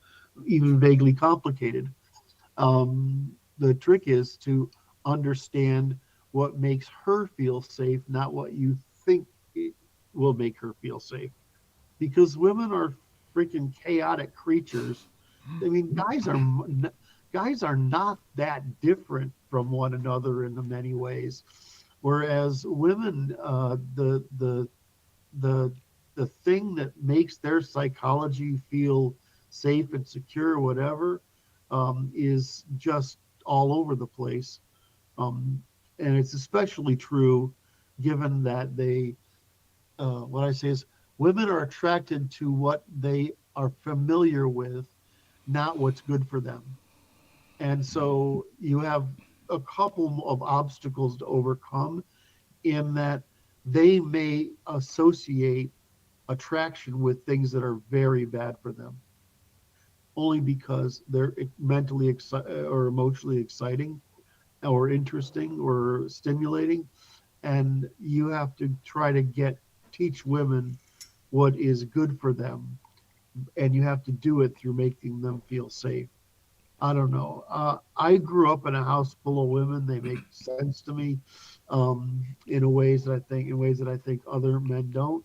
even vaguely complicated. The trick is to understand what makes her feel safe, not what you think it will make her feel safe. Because women are freaking chaotic creatures. I mean, guys are not that different from one another in many ways, whereas women, the the thing that makes their psychology feel safe and secure, whatever, is just all over the place, and it's especially true given that what I say is, women are attracted to what they are familiar with, not what's good for them. And so you have a couple of obstacles to overcome, in that they may associate attraction with things that are very bad for them, only because they're mentally or emotionally exciting or interesting or stimulating. And you have to try to teach women what is good for them, and you have to do it through making them feel safe. I don't know. I grew up in a house full of women. They make sense to me, in ways that I think other men don't.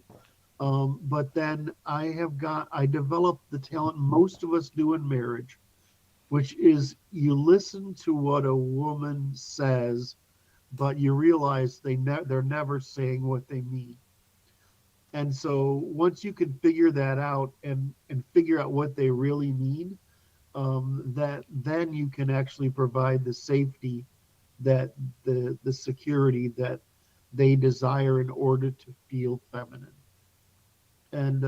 But then I developed the talent most of us do in marriage, which is you listen to what a woman says, but you realize they're never saying what they mean. And so once you can figure that out and figure out what they really mean, that then you can actually provide the safety, that the security that they desire in order to feel feminine. And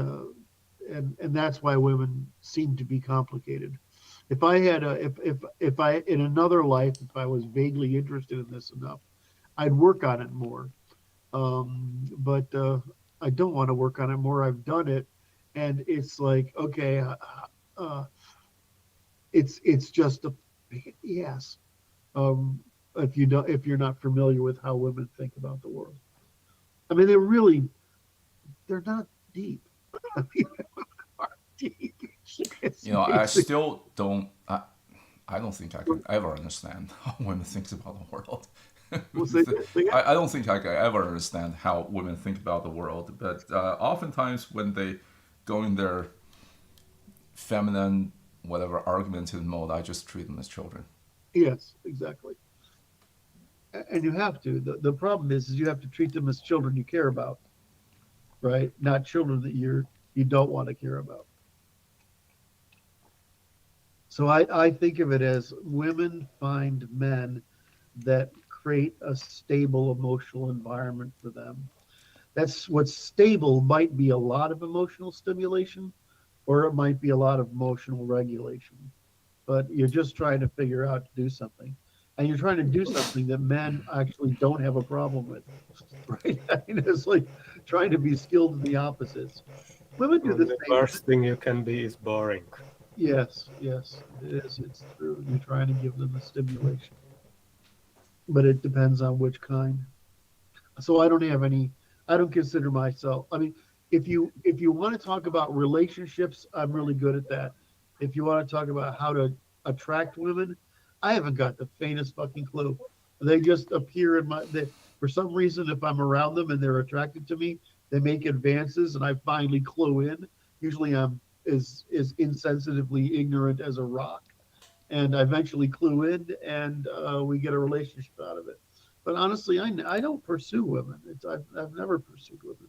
and that's why women seem to be complicated. If I had a if I in another life, if I was vaguely interested in this enough, I'd work on it more. But I don't want to work on it more. I've done it, and it's like, okay, uh, it's just a yes. Um, if you're not familiar with how women think about the world, I mean, they're not deep. I mean, are deep. It's You know, I basic. still don't. I don't think I can ever understand how women think about the world. We'll say, I don't think I can ever understand how women think about the world. But oftentimes, when they go in their feminine, whatever argumentative mode, I just treat them as children. yes, exactly. And you have to. The problem is you have to treat them as children you care about, right? Not children that you don't want to care about. So I think of it as women find men that create a stable emotional environment for them. That's what's stable might be a lot of emotional stimulation, or it might be a lot of emotional regulation. But you're just trying to figure out to do something. And you're trying to do something that men actually don't have a problem with, right? I mean, it's like trying to be skilled in the opposites. Women do And the the same. worst thing you can be is boring. Yes, yes, it is. It's true. You're trying to give them a stimulation, but it depends on which kind. So I don't consider myself, I mean, if you want to talk about relationships, I'm really good at that. If you want to talk about how to attract women, I haven't got the faintest fucking clue. They just appear for some reason, if I'm around them and they're attracted to me, they make advances and I finally clue in. Usually I'm as insensitively ignorant as a rock, and I eventually clue in, and we get a relationship out of it. But honestly, I don't pursue women. I've never pursued women.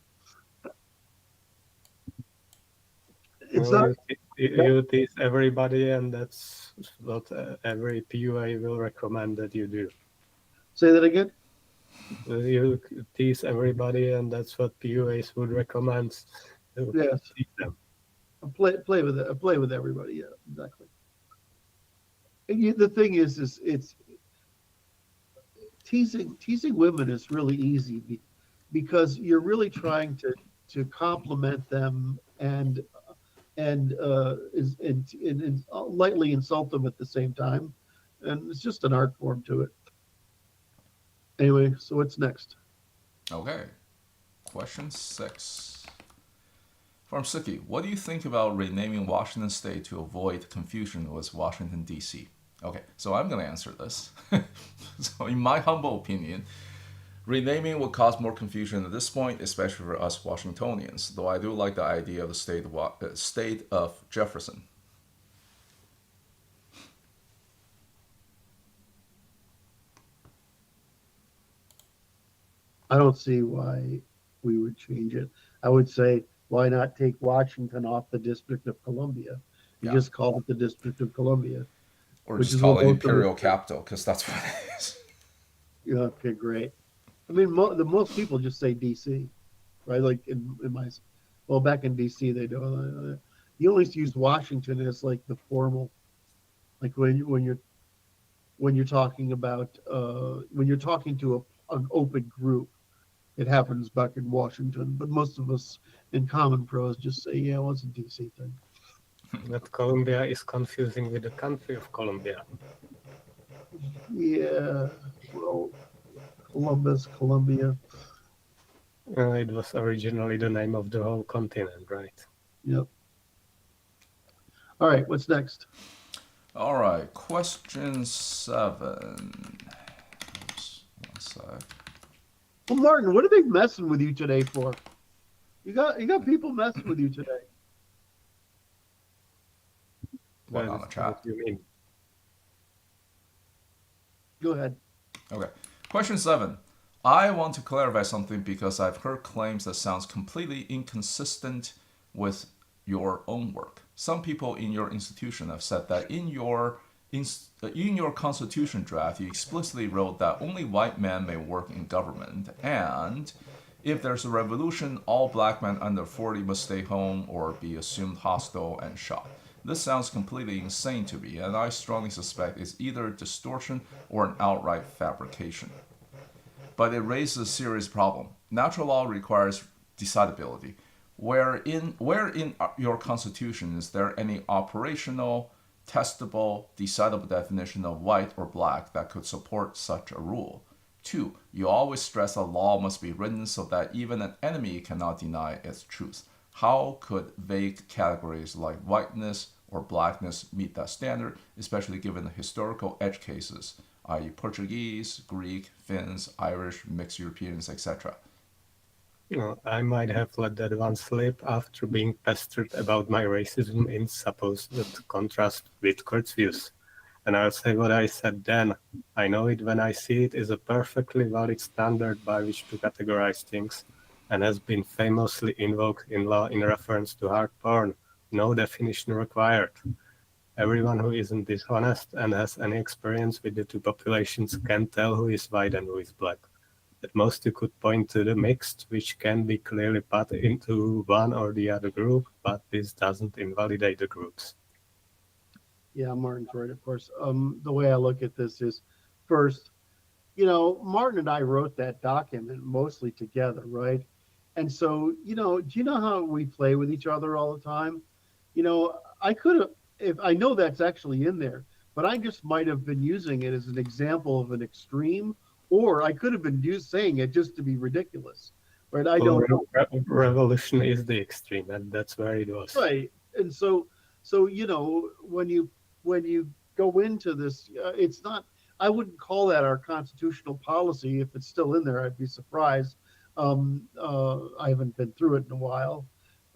It's Well, not. you tease everybody, and that's what every PUA will recommend that you do. Say that again. You tease everybody, and that's what PUAs would recommend. To Yes, tease them. play with it. I play with everybody. Yeah, exactly. And the thing is it's teasing women is really easy because you're really trying to compliment them and lightly insult them at the same time, and it's just an art form to it. Anyway, so what's next? Okay. Question 6. From Suki, what do you think about renaming Washington State to avoid confusion with Washington, D.C.? Okay, so I'm going to answer this. So, in my humble opinion, renaming would cause more confusion at this point, especially for us Washingtonians, though I do like the idea of the state of Jefferson. I don't see why we would change it. I would say, why not take Washington off the District of Columbia? You Yeah. just call it the District of Columbia, Or which just is call what it most of us Imperial think. Capital, because that's what it is. Yeah, okay, great. I mean, most people just say DC, right? Like in my, well, back in DC, they do. You always use Washington as like the formal, like when you're talking about when you're talking to an open group. It happens back in Washington, but most of us in common prose just say, yeah, well, it's a DC thing. But Colombia is confusing with the country of Colombia. Yeah, well, Columbus, Columbia. It was originally the name of the whole continent, right? Yep. All right, what's next? All right, question 7. Oops, one sec. Well, Martin, what are they messing with you today for? You got people messing with you today. What on the What chat? do you mean? Go ahead. Okay. Question 7. I want to clarify something because I've heard claims that sounds completely inconsistent with your own work. Some people in your institution have said that in your constitution draft, you explicitly wrote that only white men may work in government, and if there's a revolution, all black men under 40 must stay home or be assumed hostile and shot. This sounds completely insane to me, and I strongly suspect it's either a distortion or an outright fabrication. But it raises a serious problem. Natural law requires decidability. Where in your constitution is there any operational, testable, decidable definition of white or black that could support such a rule? 2. You always stress a law must be written so that even an enemy cannot deny its truth. How could vague categories like whiteness or blackness meet that standard, especially given the historical edge cases, i.e., Portuguese, Greek, Finns, Irish, mixed Europeans, etc.? I might have let that one slip after being pestered about my racism in supposed contrast with Curt's views. And I'll say what I said then. I know it when I see it is a perfectly valid standard by which to categorize things, and has been famously invoked in law in reference to hard porn. No definition required. Everyone who isn't dishonest and has any experience with the two populations can tell who is white and who is black. At most you could point to the mixed, which can be clearly put into one or the other group, but this doesn't invalidate the groups. Yeah, Martin's right, of course. The way I look at this is, first, Martin and I wrote that document mostly together, right? And so, do you know how we play with each other all the time? I could have, if I know that's actually in there, but I just might have been using it as an example of an extreme, or I could have been saying it just to be ridiculous, right? I don't know. Revolution is the extreme, and that's where it was. Right. And so when you go into this, it's not. I wouldn't call that our constitutional policy. If it's still in there, I'd be surprised. I haven't been through it in a while.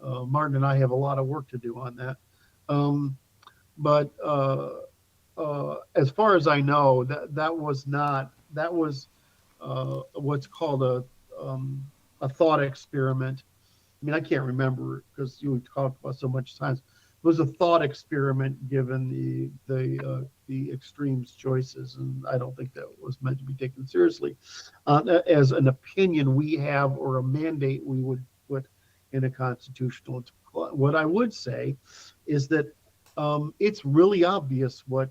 Martin and I have a lot of work to do on that. But as far as I know, that was not. That was what's called a thought experiment. I mean, I can't remember because you talked about so much times. It was a thought experiment given the extremes choices, and I don't think that was meant to be taken seriously as an opinion we have or a mandate we would put in a constitutional. What I would say is that it's really obvious what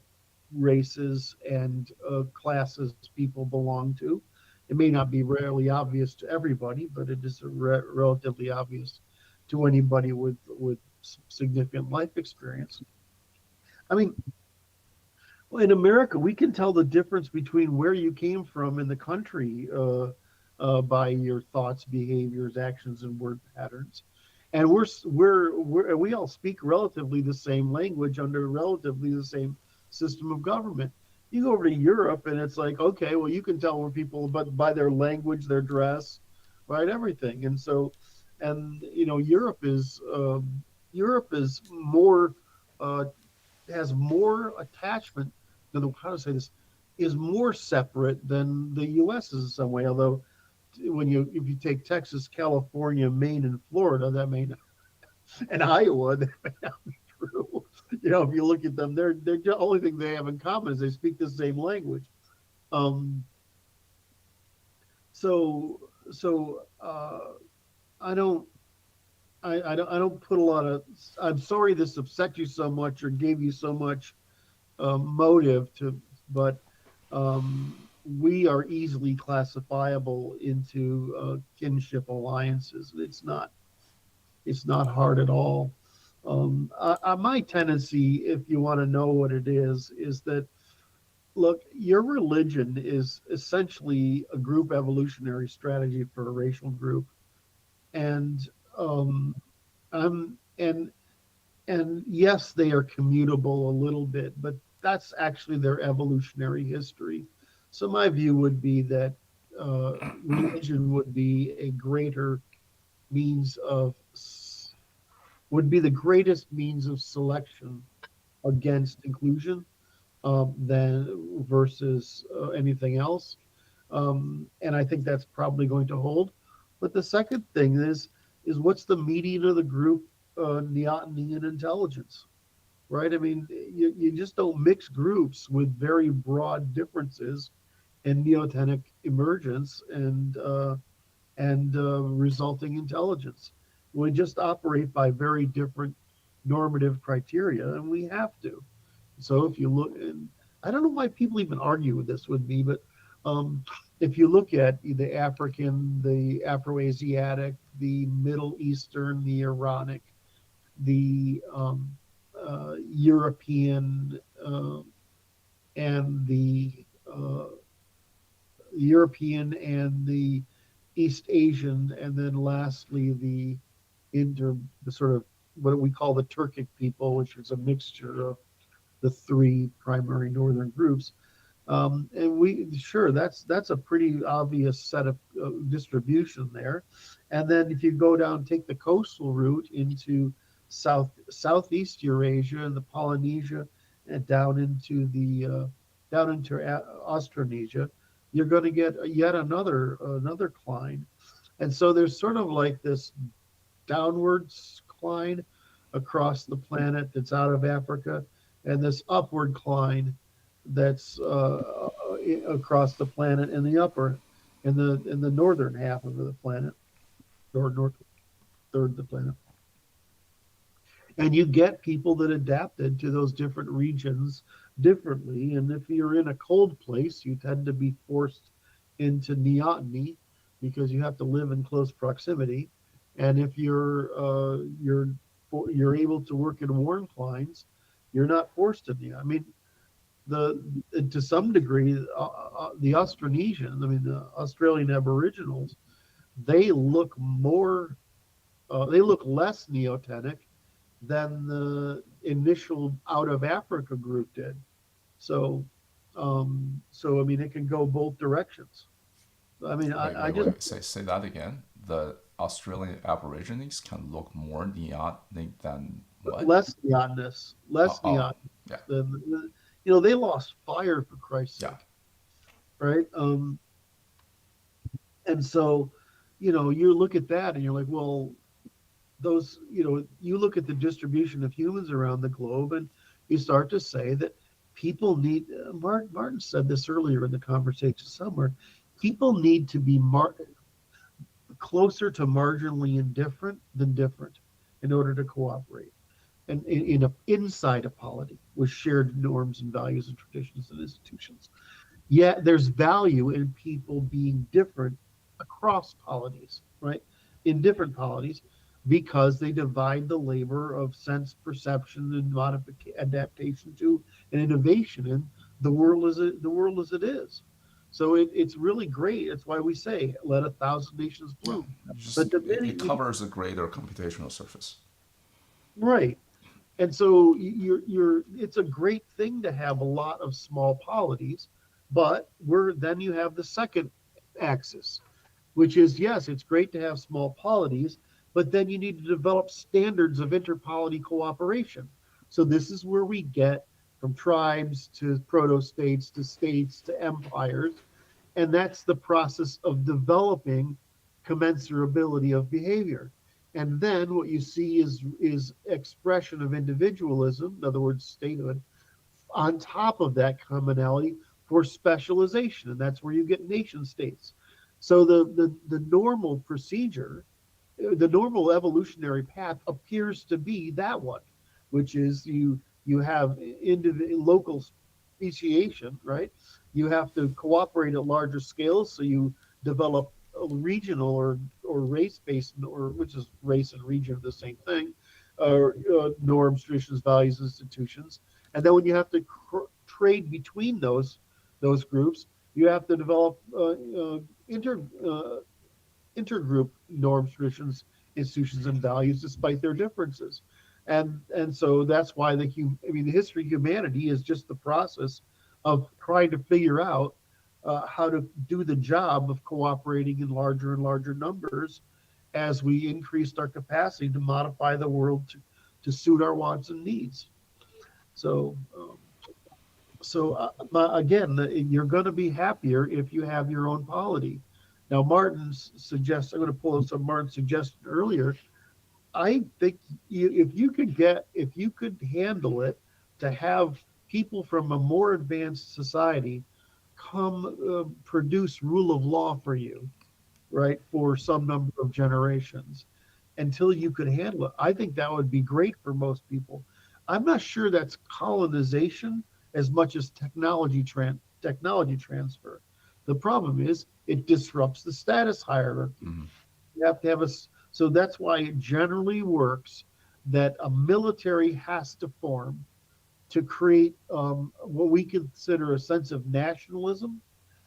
races and classes people belong to. It may not be rarely obvious to everybody, but it is relatively obvious to anybody with significant life experience. I mean, in America, we can tell the difference between where you came from in the country by your thoughts, behaviors, actions, and word patterns. And we all speak relatively the same language under relatively the same system of government. You go over to Europe, and it's like, okay, well, you can tell where people, but by their language, their dress, right, everything. And so, Europe is more has more attachment. How to say this is more separate than the U.S. is in some way. Although, if you take Texas, California, Maine, and Florida, that may not, and Iowa, that may not be true. If you look at them, they're the only thing they have in common is they speak the same language. I don't put a lot of. I'm sorry this upset you so much or gave you so much motive to, but we are easily classifiable into kinship alliances. It's not hard at all. My tendency, if you want to know what it is that, look, your religion is essentially a group evolutionary strategy for a racial group, and and yes, they are commutable a little bit, but that's actually their evolutionary history. So my view would be that religion would be a greater means of would be the greatest means of selection against inclusion than versus anything else. And I think that's probably going to hold. But the second thing is what's the median of the group neoteny and intelligence, right? I mean, you just don't mix groups with very broad differences in neotenic emergence and resulting intelligence. We just operate by very different normative criteria, and we have to. So if you look, and I don't know why people even argue with this with me, but if you look at the African, the Afro-Asiatic, the Middle Eastern, the Iranic, the European, and the European and the East Asian, and then lastly the sort of what we call the Turkic people, which is a mixture of the three primary northern groups. And that's a pretty obvious set of distribution there. And then if you go down, take the coastal route into southeast Eurasia and the Polynesia, and down into Australasia, you're going to get yet another cline. And so there's sort of like this downwards cline across the planet that's out of Africa, and this upward cline that's across the planet in the upper, in the northern half of the planet, or north third of the planet. And you get people that adapted to those different regions differently. And if you're in a cold place, you tend to be forced into neoteny because you have to live in close proximity. And if you're able to work in warm climes, you're not forced to neoteny. I mean, to some degree, the Austronesians, I mean, the Australian Aboriginals, they look less neotenic than the initial out of Africa group did. So I mean, it can go both directions. I mean, wait. Say that again. The Australian Aborigines can look more neotenic than what? Less neotness, Yeah. They lost fire, for Christ's sake, right? And so, you look at that and you're like, well, those, you look at the distribution of humans around the globe, and you start to say that people need. Martin said this earlier in the conversation somewhere. People need to be closer to marginally indifferent than different in order to cooperate, and inside a polity with shared norms and values and traditions and institutions. Yet there's value in people being different across polities, right? In different polities, because they divide the labor of sense perception and adaptation to and innovation in the world as it is. So it's really great. It's why we say, let 1,000 nations bloom. But it covers a greater computational surface. Right. And so it's a great thing to have a lot of small polities, but then you have the second axis, which is, yes, it's great to have small polities, but then you need to develop standards of interpolity cooperation. So this is where we get from tribes to proto-states to empires. And that's the process of developing commensurability of behavior. And then what you see is expression of individualism, in other words, statehood, on top of that commonality for specialization. And that's where you get nation states. So the normal procedure, the normal evolutionary path appears to be that one, which is you have local speciation, right? You have to cooperate at larger scales, so you develop a regional or race-based, or which is race and region are the same thing, norms, traditions, values, institutions. And then when you have to trade between those groups, you have to develop intergroup norms, traditions, institutions, and values despite their differences. And so that's why the history of humanity is just the process of trying to figure out how to do the job of cooperating in larger and larger numbers as we increased our capacity to modify the world to suit our wants and needs. So, again, you're going to be happier if you have your own polity. Now, I'm going to pull up some Martin's suggestion earlier. I think if you could handle it, to have people from a more advanced society come produce rule of law for you, right, for some number of generations until you could handle it. I think that would be great for most people. I'm not sure that's colonization as much as technology transfer. The problem is it disrupts the status hierarchy. Mm-hmm. You have to have so that's why it generally works that a military has to form to create what we consider a sense of nationalism.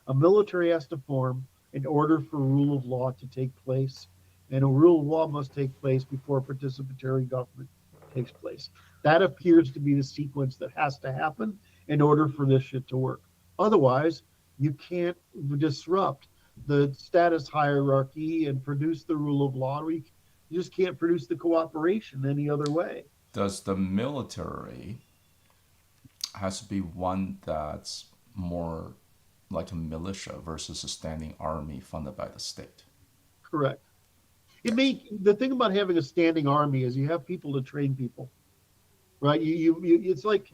A military has to form in order for rule of law to take place, and a rule of law must take place before participatory government takes place. That appears to be the sequence that has to happen in order for this shit to work. Otherwise, you can't disrupt the status hierarchy and produce the rule of law. You just can't produce the cooperation any other way. Does the military has to be one that's more like a militia versus a standing army funded by the state? Correct. The thing about having a standing army is you have people to train people, right? It's like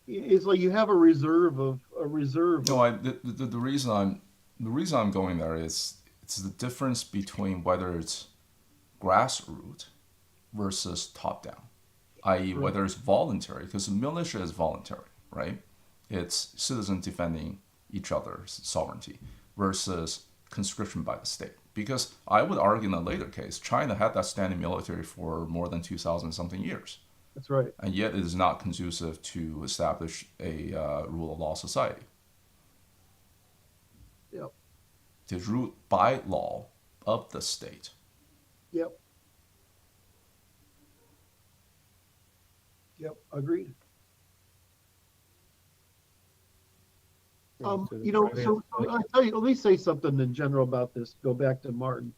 you have a reserve. No, the reason I'm going there is it's the difference between whether it's grassroots versus top down, i.e., Right. whether it's voluntary, because militia is voluntary, right? It's citizens defending each other's sovereignty versus conscription by the state. Because I would argue in a later case, China had that standing military for more than 2,000 something years. That's right. And yet it is not conducive to establish a rule of law society. Yep. It is ruled by law of the state. Yep. Yep. Agreed. So I tell you, let me say something in general about this. Go back to Martin.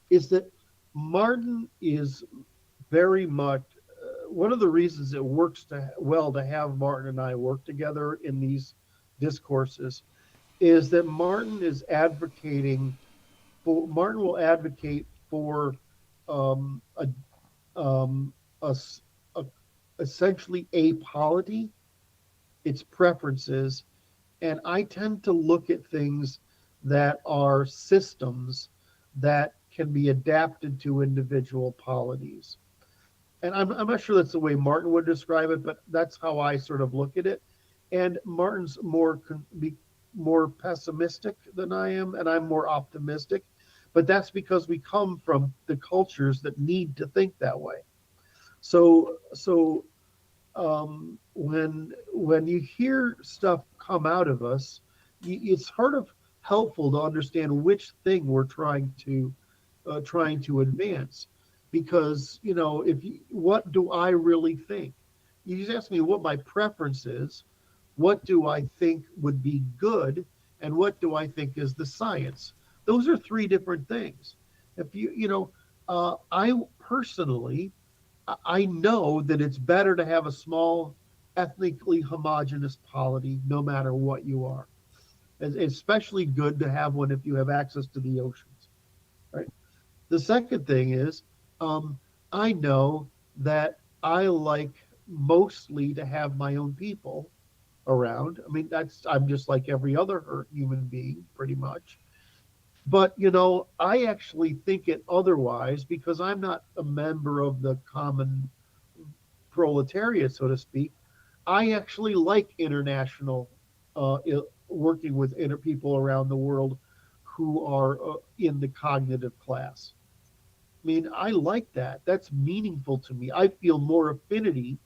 Is that Martin is very much one of the reasons it works well to have Martin and I work together in these discourses is that Martin will advocate for essentially a polity, its preferences, and I tend to look at things that are systems that can be adapted to individual polities. And I'm not sure that's the way Martin would describe it, but that's how I sort of look at it. And Martin's more pessimistic than I am, and I'm more optimistic. But that's because we come from the cultures that need to think that way. So when you hear stuff come out of us, it's sort of helpful to understand which thing we're trying to advance. Because what do I really think? You just ask me what my preference is. What do I think would be good, and what do I think is the science? Those are three different things. If I personally, I know that it's better to have a small, ethnically homogenous polity, no matter what you are. It's especially good to have one if you have access to the oceans, right? The second thing is, I know that I like mostly to have my own people around. I mean, I'm just like every other human being, pretty much. But, I actually think it otherwise because I'm not a member of the common proletariat, so to speak. I actually like international, working with people around the world who are in the cognitive class. I mean, I like that. That's meaningful to me. I feel more affinity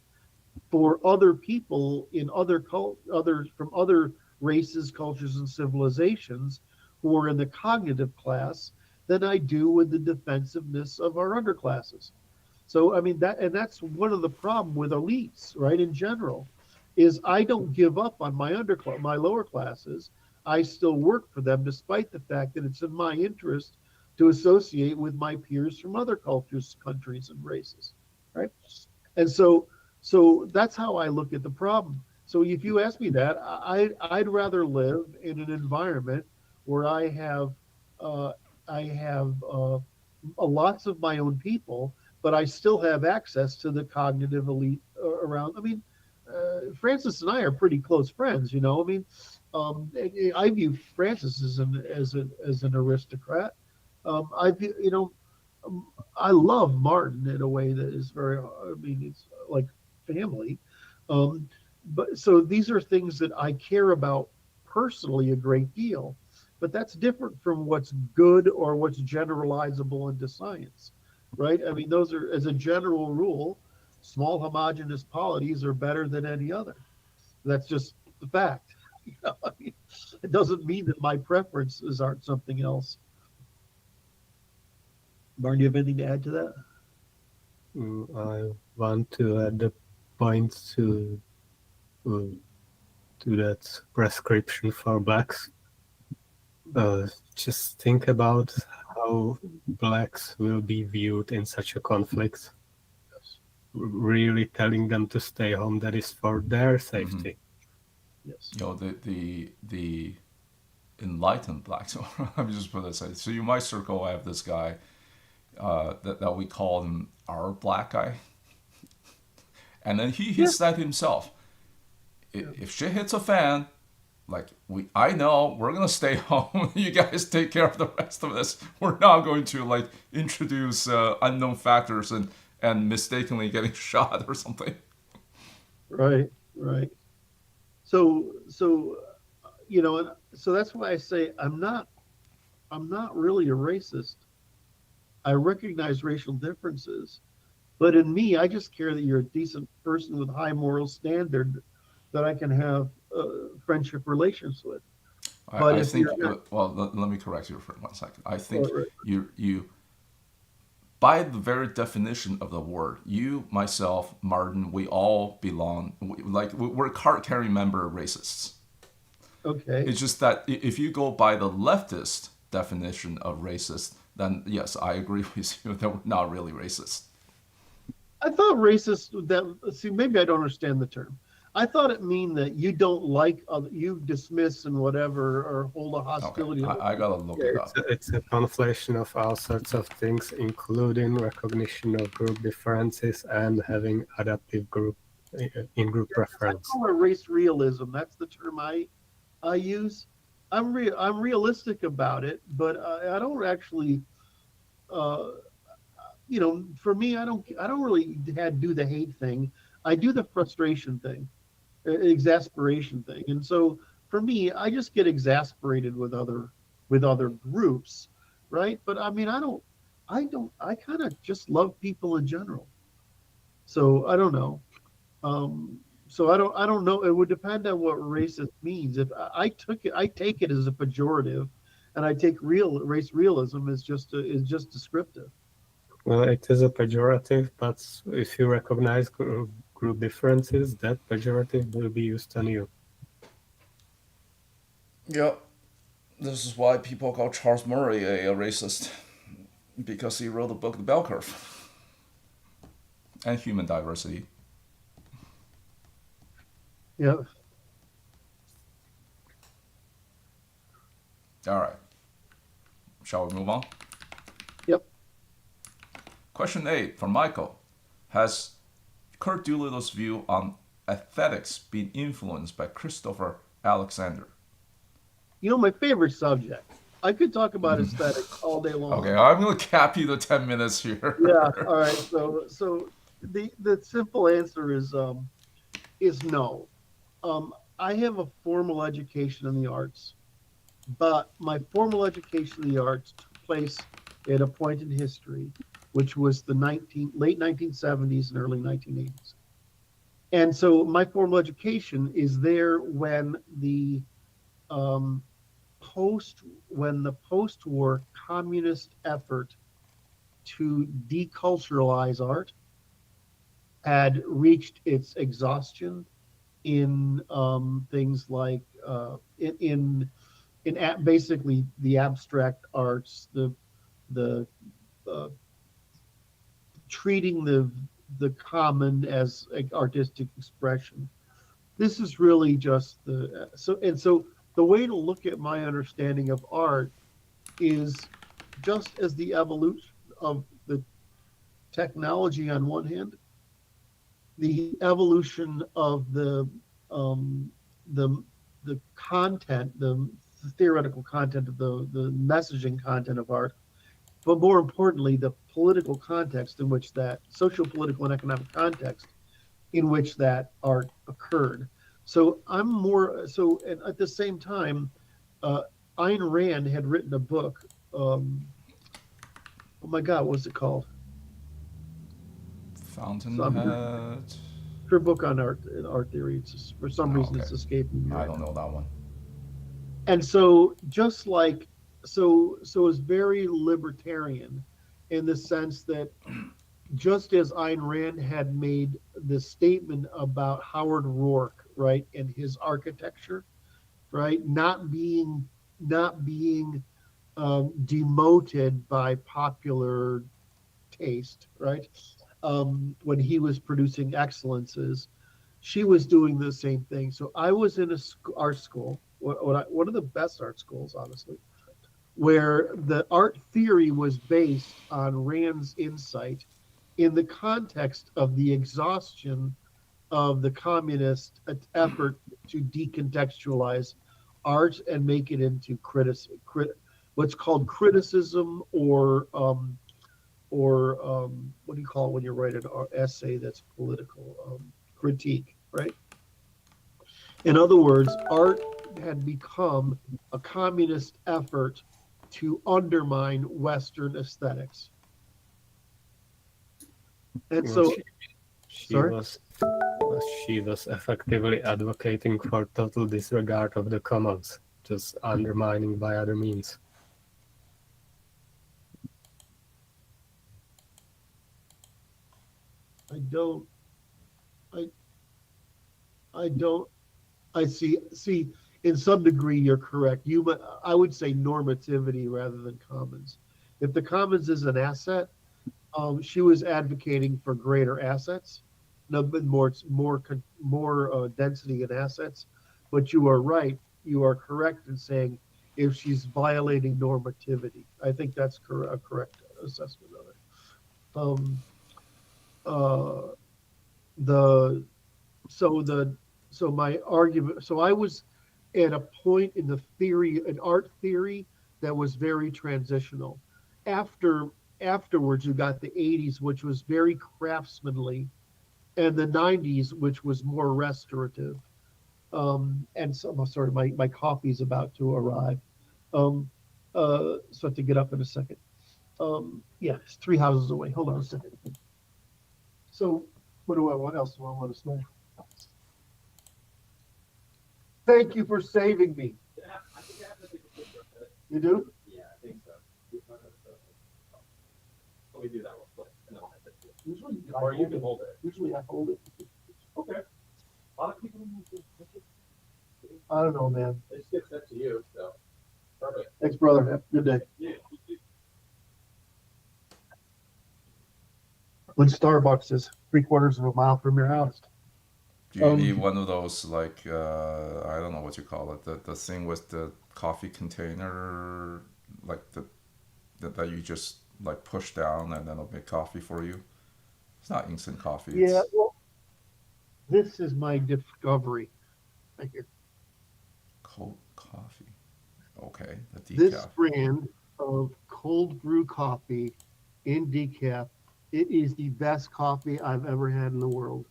for other people in from other races, cultures, and civilizations who are in the cognitive class than I do with the defensiveness of our underclasses. So I mean that's one of the problem with elites, right? In general, is I don't give up on my lower classes. I still work for them despite the fact that it's in my interest to associate with my peers from other cultures, countries, and races, right? And so that's how I look at the problem. So if you ask me that, I'd rather live in an environment where uh, I have lots of my own people, but I still have access to the cognitive elite around. I mean, Francis and I are pretty close friends. I mean, I view Francis as an aristocrat. I view, I love Martin in a way that is very. I mean, it's like family. Um, but so these are things that I care about personally a great deal, but that's different from what's good or what's generalizable into science, right? I mean, those are, as a general rule, small homogeneous polities are better than any other. That's just the fact. I mean, it doesn't mean that my preferences aren't something else. Martin, do you have anything to add to that? I want to add the point uh, to that prescription for blacks. Just think about how blacks will be viewed in such a conflict. Yes. Really telling them to stay home, that is for their safety. Yes. The enlightened blacks. I'm just put this. So in my circle, I have this guy that we call him our black guy, and then he said himself, if shit hits a fan, like I know we're gonna stay home. You guys take care of the rest of this. We're not going to like introduce unknown factors and mistakenly getting shot or something. Right. Right. So and so that's why I say I'm not really a racist. I recognize racial differences, but in me, I just care that you're a decent person with high moral standard that I can have friendship relations with. But I if think you're not, let me correct you for 1 second. I think right, you by the very definition of the word, you, myself, Martin, we all belong. We're card-carrying member racists. okay. It's just that if you go by the leftist definition of racist, then yes, I agree with you that we're not really racist. I thought racist, maybe I don't understand the term. I thought it mean that you don't like you dismiss and whatever or hold a Okay, hostility. I gotta look it up. It's a conflation of all sorts of things, including recognition of group differences and having adaptive group in-group I preference. call it race realism. That's the term I use. I'm realistic about it, but I don't actually. Uh, for me, I don't really do the hate thing. I do the frustration thing, exasperation thing, and so for me, I just get exasperated with other groups, right? But I mean, I kind of just love people in general. So I don't know. So I don't know. It would depend on what racist means. If I take it as a pejorative, and I take race realism as just descriptive. Well, it is a pejorative, but if you recognize group differences, that pejorative will be used on you. Yep. This is why people call Charles Murray a racist, because he wrote the book The Bell Curve and Human Diversity. Yeah. All right. Shall we move on? Yep. Question 8 from Michael. Has Curt Doolittle's view on aesthetics been influenced by Christopher Alexander? My favorite subject. I could talk about aesthetics all day long. Okay, I'm going to cap you to 10 minutes here. Yeah. All right. So the simple answer is no. I have a formal education in the arts, but my formal education in the arts took place at a point in history, which was the late 1970s and early 1980s. And so my formal education is there when the post-war communist effort to deculturalize art had reached its exhaustion in things like basically the abstract arts, the uh, treating the common as like, artistic expression. This is really just so the way to look at my understanding of art is just as the evolution of the technology on one hand, the evolution of um, the the content, the theoretical content of the messaging content of art, but more importantly, the political context in which that social, political, and economic context in which that art occurred. So I'm more so, and at the same time, uh, Ayn Rand had written a book. Oh my God, what's it called? So Fountainhead. her book on art theory. It's just, for some Oh, reason okay. it's escaping me I right don't now. know that one. And so just like so it's very libertarian in the sense that just as Ayn Rand had made the statement about Howard Rourke, right, and his architecture, right, not being demoted by popular taste, right, when he was producing excellences, she was doing the same thing. So I was in a art school, one of the best art schools, honestly, where the art theory was based on Rand's insight in the context of the exhaustion of the communist effort to decontextualize art and make it into what's called criticism or what do you call it when you write an essay that's political? Critique, right? In other words, art had become a communist effort to undermine Western aesthetics. And Was so, she sorry? was effectively advocating for total disregard of the commons, just undermining by other means. I don't, I, I don't, I see, in some degree, you're correct. I would say normativity rather than commons. If the commons is an asset, she was advocating for greater assets, no, but more density in assets. But you are right. You are correct in saying if she's violating normativity. I think that's a correct assessment of it. Uh, the so the so my argument. So I was at a point in the theory, an art theory that was very transitional. After Afterwards, you got the 80s, which was very craftsmanly, and the 90s, which was more restorative. And so, I'm sorry, my coffee's about to arrive. Um, so I have to get up in a second. Yeah, it's 3 houses away. Hold on a second. So, what else do I want to say? Thank you for saving me. You do? Let me do that real quick. And then I'll hit it. Usually, Or you can hold it. Usually, I hold it. Okay. A lot of people, I don't know, man. they skip that to you, so. Perfect. Thanks, brother. Have a good day. Yeah. When Starbucks is 3/4 of a mile from your house. Do you need one of those, like, I don't know what you call it, the thing with the coffee container, like that you just like push down and then it'll make coffee for you? It's not instant coffee. Yeah, It's well, this is my discovery. Right here. cold coffee. Okay, the This decaf. brand of cold brew coffee in decaf, it is the best coffee I've ever had in the world.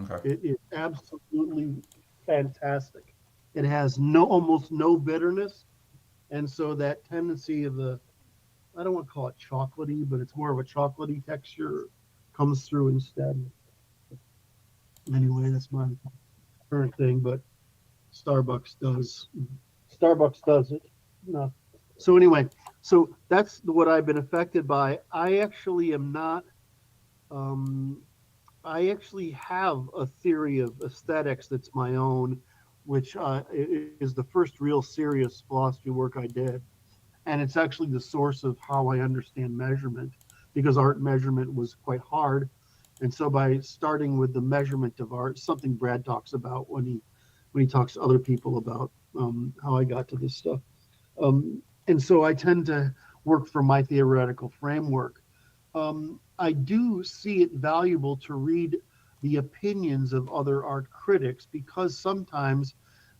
Okay. It is absolutely fantastic. It has almost no bitterness, and so that tendency of I don't want to call it chocolatey, but it's more of a chocolatey texture comes through instead. Anyway, that's my current thing, but Starbucks does it. No. So anyway, so that's what I've been affected by. I actually am not. I actually have a theory of aesthetics that's my own, which is the first real serious philosophy work I did. And it's actually the source of how I understand measurement, because art measurement was quite hard. And so by starting with the measurement of art, something Brad talks about when he talks to other people about how I got to this stuff. And so I tend to work from my theoretical framework. I do see it valuable to read the opinions of other art critics, because sometimes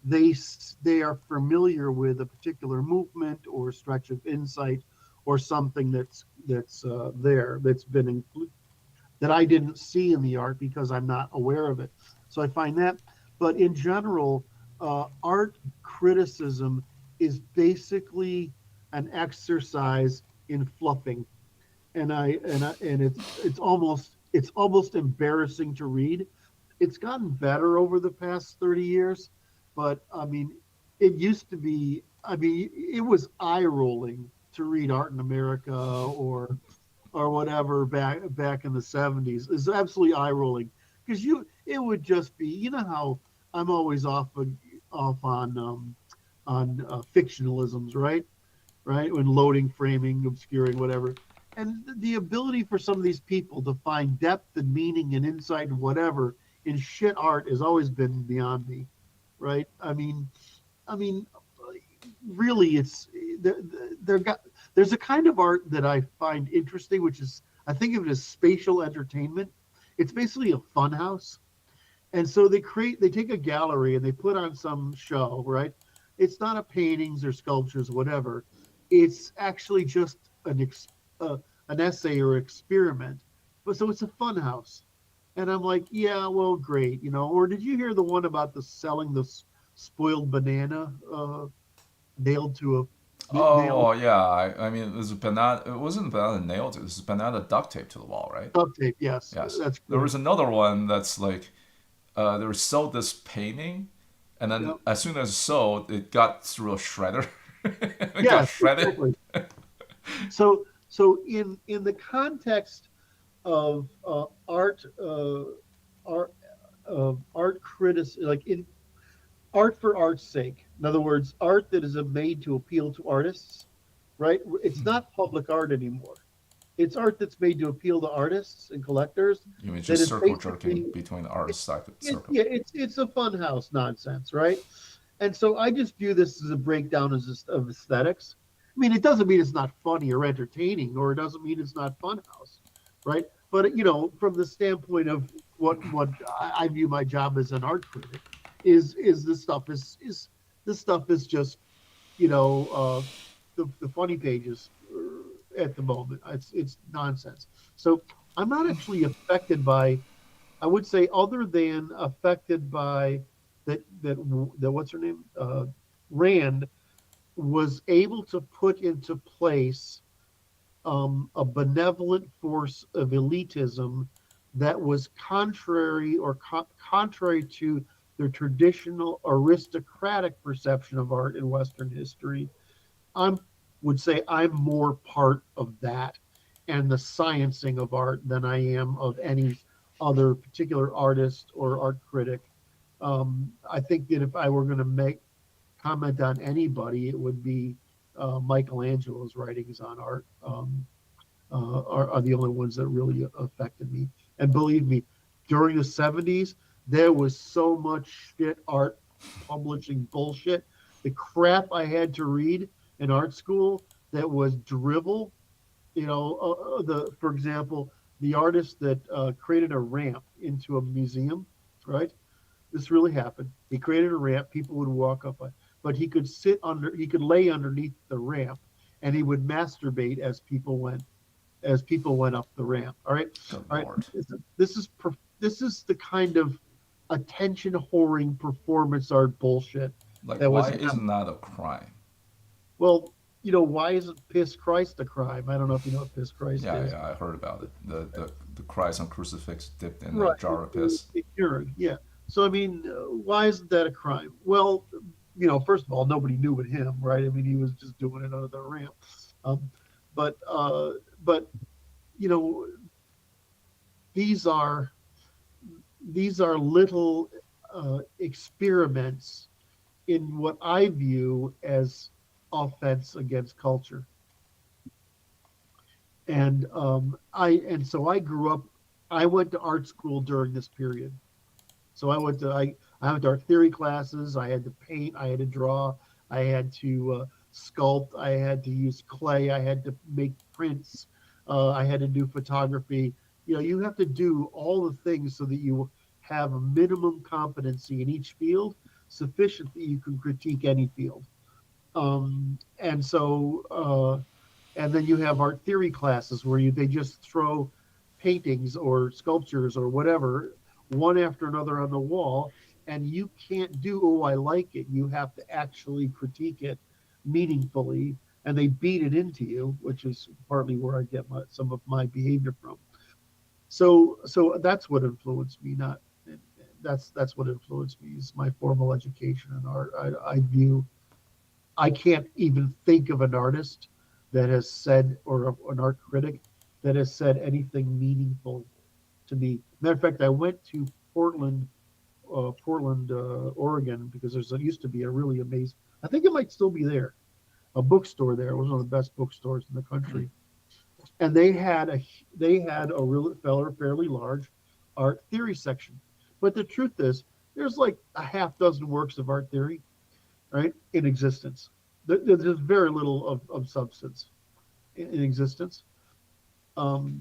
they are familiar with a particular movement or stretch of insight or something that's been included that I didn't see in the art because I'm not aware of it. So I find that. But in general, art criticism is basically an exercise in fluffing, and it's almost embarrassing to read. It's gotten better over the past 30 years, but I mean, it used to be. I mean, it was eye rolling to read Art in America or whatever back in the 70s. It's absolutely eye rolling, because it would just be, how I'm always off on fictionalisms, right, when loading, framing, obscuring, whatever. And the ability for some of these people to find depth and meaning and insight and whatever in shit art has always been beyond me, right? I mean, really, there got there's a kind of art that I find interesting, which is, I think of it as spatial entertainment. It's basically a fun house, and so they take a gallery and they put on some show, right? It's not a paintings or sculptures, whatever. It's actually just an essay or experiment. But so it's a fun house, and I'm like, yeah, well, great, Or did you hear the one about the selling the spoiled banana nailed to a nailed Oh yeah, I mean, there's a banana. It wasn't banana nailed. It was banana duct tape to the wall, right? duct tape? Yes, Yes. that's There correct. was another one that's like they were sold this painting, and then Yep. as soon as sold, it got through a shredder. It got Yes, shredded. exactly. So in the context of art art criticism, like in art for art's sake. In other words, art that is made to appeal to artists, right? It's not public art anymore. It's art that's made to appeal to artists and collectors. You mean That just is circle jerking basically between the artist side circle? yeah, it's a fun house nonsense, right? And so I just view this as a breakdown of aesthetics. I mean, it doesn't mean it's not funny or entertaining, or it doesn't mean it's not fun house, right? But from the standpoint of what I view my job as an art critic, is this stuff is just the funny pages at the moment. It's nonsense. So I'm not actually affected by, I would say, other than affected by that what's her name, Rand was able to put into place a benevolent force of elitism that was contrary to the traditional aristocratic perception of art in Western history. I would say I'm more part of that and the sciencing of art than I am of any other particular artist or art critic. I think that if I were going to make comment on anybody, it would be Michelangelo's writings on art. Are the only ones that really affected me. And believe me, during the 70s, there was so much shit art publishing bullshit. The crap I had to read in art school that was drivel. For example, the artist that created a ramp into a museum, right? This really happened. He created a ramp, people would walk up on, but he could lay underneath the ramp, and he would masturbate as people went up the ramp. All right, Good all right. lord. This is the kind of attention whoring performance art bullshit Like, that was why happening. isn't that a crime? Well, why isn't piss Christ a crime? I don't know if you know what piss Christ Yeah, is. yeah, I heard about it. The Christ on crucifix dipped in a Right, jar of piss. the urine. Yeah. So I mean, why isn't that a crime? Well, first of all, nobody knew but him, right? I mean, he was just doing it under the ramp. Um, but you know, these are these are little experiments in what I view as offense against culture. And so I grew up. I went to art school during this period. So I went to art theory classes. I had to paint. I had to draw. I had to sculpt. I had to use clay. I had to make prints. I had to do photography. You know, you have to do all the things so that you have a minimum competency in each field, sufficient that you can critique any field. And so, and then you have art theory classes where they just throw paintings or sculptures or whatever one after another on the wall, and you can't do, oh, I like it. You have to actually critique it meaningfully, and they beat it into you, which is partly where I get some of my behavior from. So that's what influenced me. Not that's what influenced me is my formal education in art. I can't even think of an artist that has said, or an art critic that has said anything meaningful to me. Matter of fact, I went to Portland, Oregon, because used to be a really amazing. I think it might still be there, a bookstore there. It was one of the best bookstores in the country, and they had a real fairly large art theory section. But the truth is, there's like a half dozen works of art theory, right, in existence. There's very little of substance in existence.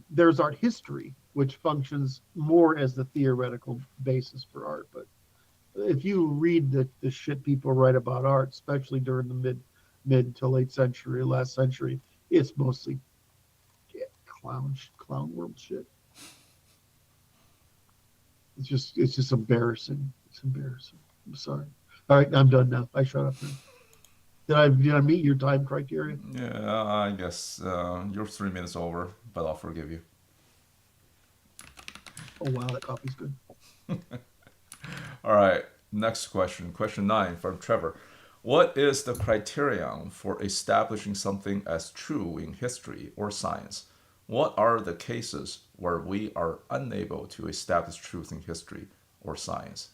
There's art history, which functions more as the theoretical basis for art. But if you read the shit people write about art, especially during the mid to late century, last century, it's mostly clown world shit. It's just embarrassing. It's embarrassing. I'm sorry. All right, I'm done now. I shut up now. Did I meet your time criteria? Yeah, I guess you're 3 minutes over, but I'll forgive you. Oh wow, that coffee's good. All right, next question. Question 9 from Trevor. What is the criterion for establishing something as true in history or science? What are the cases where we are unable to establish truth in history or science?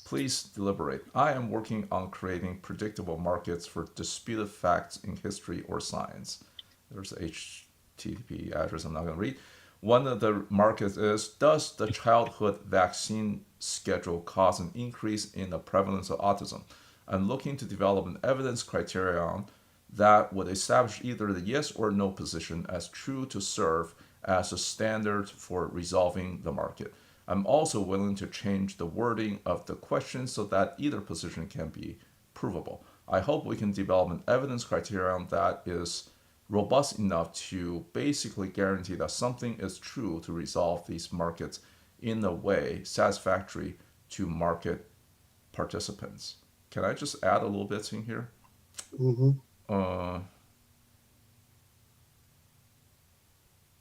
Please deliberate. I am working on creating predictable markets for disputed facts in history or science. There's a HTTP address I'm not going to read. One of the markets is, does the childhood vaccine schedule cause an increase in the prevalence of autism? I'm looking to develop an evidence criterion that would establish either the yes or no position as true to serve as a standard for resolving the market. I'm also willing to change the wording of the question so that either position can be provable. I hope we can develop an evidence criterion that is robust enough to basically guarantee that something is true to resolve these markets in a way satisfactory to market participants. Can I just add a little bit in here? Mm-hmm.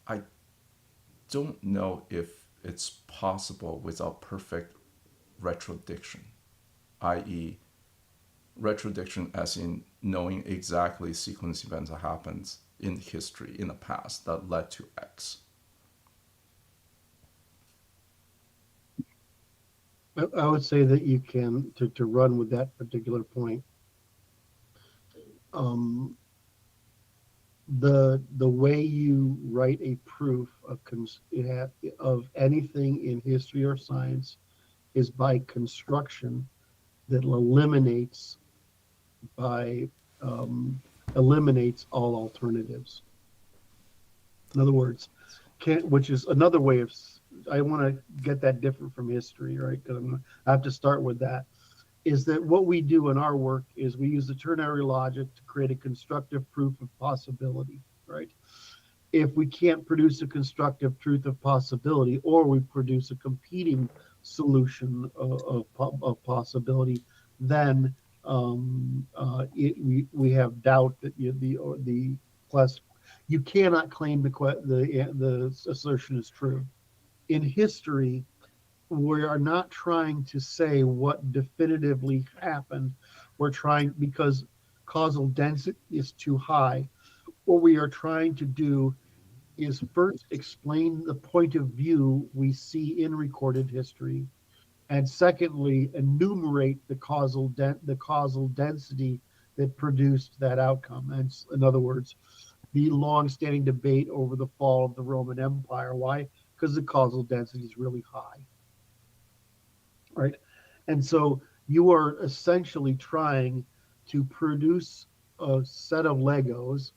I don't know if it's possible without perfect retrodiction, i.e., retrodiction as in knowing exactly sequence events that happened in history in the past that led to X. I would say that you can to run with that particular point. The way you write a proof of anything in history or science is by construction that eliminates all alternatives. In other words, which is another way of. I want to get that different from history, right? Because I have to start with that. Is that what we do in our work is we use the ternary logic to create a constructive proof of possibility, right? If we can't produce a constructive truth of possibility, or we produce a competing solution of possibility, then we have doubt that the plus you cannot claim the assertion is true. In history, we are not trying to say what definitively happened. We're trying, because causal density is too high, what we are trying to do is first explain the point of view we see in recorded history, and secondly, enumerate the causal density that produced that outcome. And in other words, the long-standing debate over the fall of the Roman Empire. Why? Because the causal density is really high, right? And so you are essentially trying to produce a set of Legos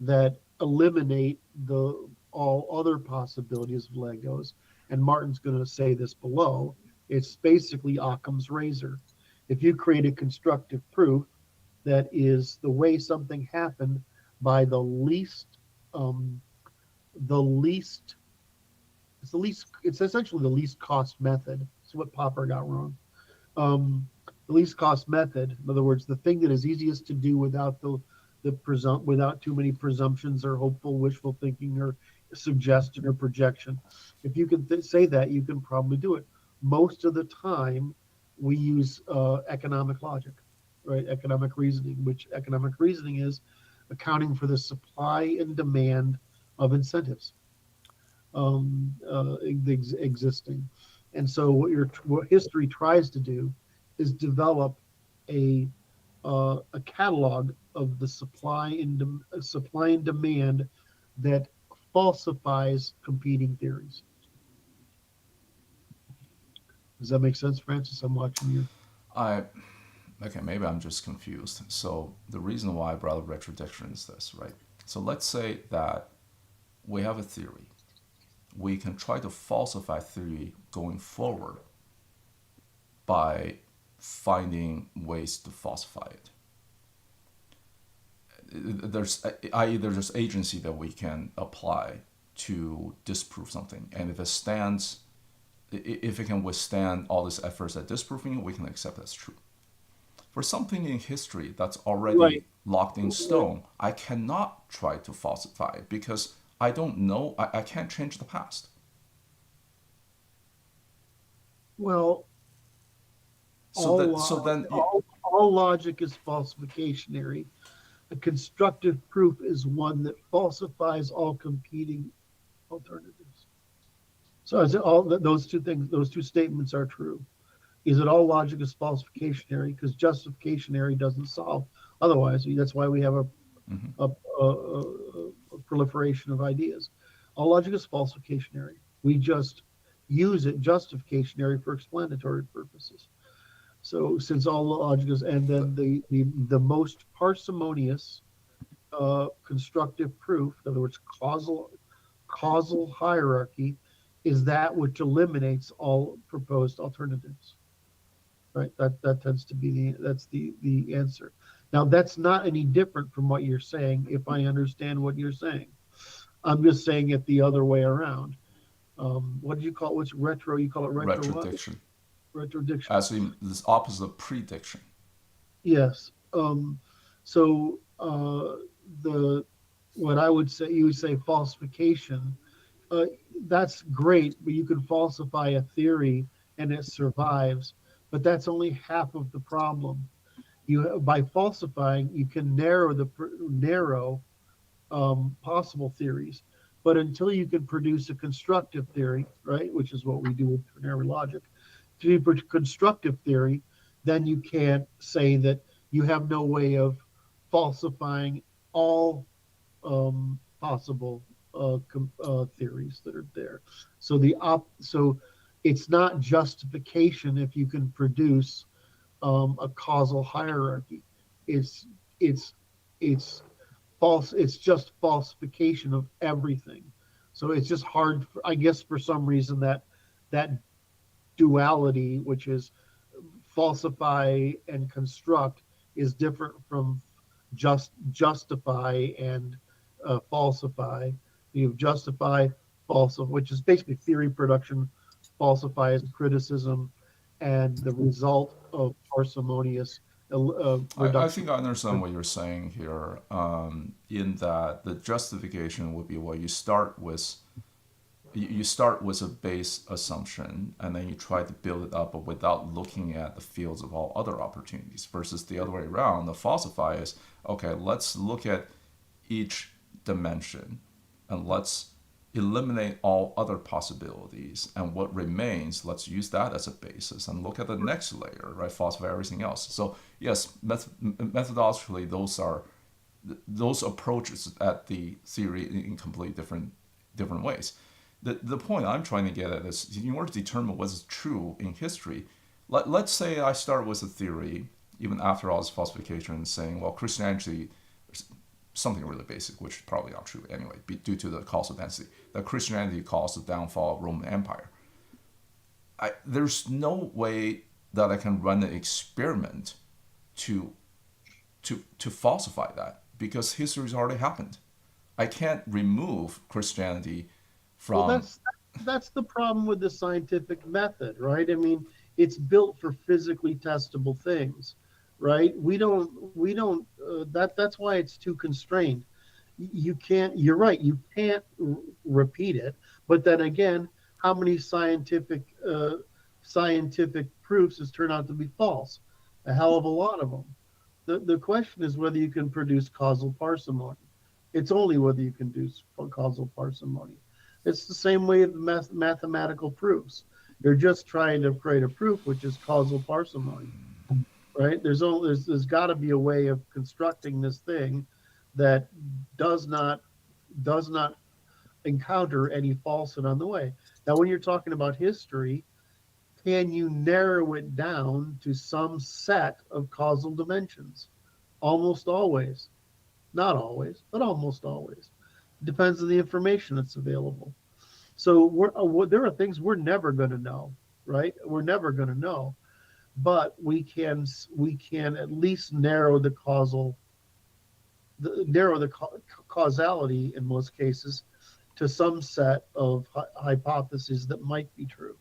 that eliminate the all other possibilities of Legos. And Martin's going to say this below. It's basically Occam's razor. If you create a constructive proof that is the way something happened by um, the least, it's essentially the least cost method. It's what Popper got wrong. The least cost method, in other words, the thing that is easiest to do without without too many presumptions or hopeful wishful thinking or suggestion or projection. If you can say that, you can probably do it. Most of the time, we use economic logic, right? Economic reasoning, which economic reasoning is accounting for the supply and demand of incentives existing. And so what history tries to do is develop a catalog of the supply and demand that falsifies competing theories. Does that make sense, Francis? I'm watching you. Okay, maybe I'm just confused. So the reason why I brought up retrodiction is this, right? So let's say that we have a theory. We can try to falsify theory going forward by finding ways to falsify it. There's just agency that we can apply to disprove something, and if it can withstand all these efforts at disproving it, we can accept that's true. For something in history that's already Right. locked in stone, I cannot try to falsify it because I don't know. I can't change the past. Well, all logic is falsificationary. A constructive proof is one that falsifies all competing alternatives. So is it all those two statements are true? Is it all logic is falsificationary? Because justificationary doesn't solve. Otherwise, that's why we have a proliferation of ideas. All logic is falsificationary. We just use it justificationary for explanatory purposes. So since all logic is, and then the most parsimonious constructive proof, in other words, causal hierarchy, is that which eliminates all proposed alternatives. Right? That tends to be the answer. Now that's not any different from what you're saying, if I understand what you're saying. I'm just saying it the other way around. What did you call it? What's retro? You call it retro Retrodiction. Retrodiction. Actually, this opposite of prediction. Yes. So what I would say, you would say falsification. That's great, but you can falsify a theory and it survives. But that's only half of the problem. By falsifying, you can narrow possible theories. But until you can produce a constructive theory, right, which is what we do with ternary logic, to be constructive theory, then you can't say that you have no way of falsifying all possible theories that are there. So it's not justification if you can produce a causal hierarchy. It's false. It's just falsification of everything. So it's just hard, I guess, for some reason that duality, which is falsify and construct, is different from just justify and falsify. You have justify, falsify, which is basically theory production. Falsify is criticism, and the result of parsimonious reduction. I think I understand what you're saying here. In that the justification would be where you start with a base assumption and then you try to build it up, but without looking at the fields of all other opportunities. Versus the other way around, the falsify is okay. Let's look at each dimension and let's eliminate all other possibilities, and what remains, let's use that as a basis and look at the next layer, right? Falsify everything else. So yes, methodologically, those approaches at the theory in completely different ways. The point I'm trying to get at is, in order to determine what's true in history, let's say I start with a theory, even after all this falsification, saying, well, Christianity, something really basic, which is probably not true anyway, due to the causal density, that Christianity caused the downfall of Roman Empire. There's no way that I can run an experiment to falsify that, because history's already happened. I can't remove Christianity from. Well, that's the problem with the scientific method, right? I mean, it's built for physically testable things, right? That's why it's too constrained. You can't. You're right. You can't repeat it. But then again, how many scientific proofs has turned out to be false? A hell of a lot of them. The question is whether you can produce causal parsimony. It's only whether you can do causal parsimony. It's the same way with mathematical proofs. You're just trying to create a proof which is causal parsimony, right? There's got to be a way of constructing this thing that does not encounter any falsehood on the way. Now, when you're talking about history, can you narrow it down to some set of causal dimensions? Almost always. Not always, but almost always. It depends on the information that's available. So there are things we're never going to know, right? We're never going to know, but we can at least narrow the causality in most cases to some set of hypotheses that might be true.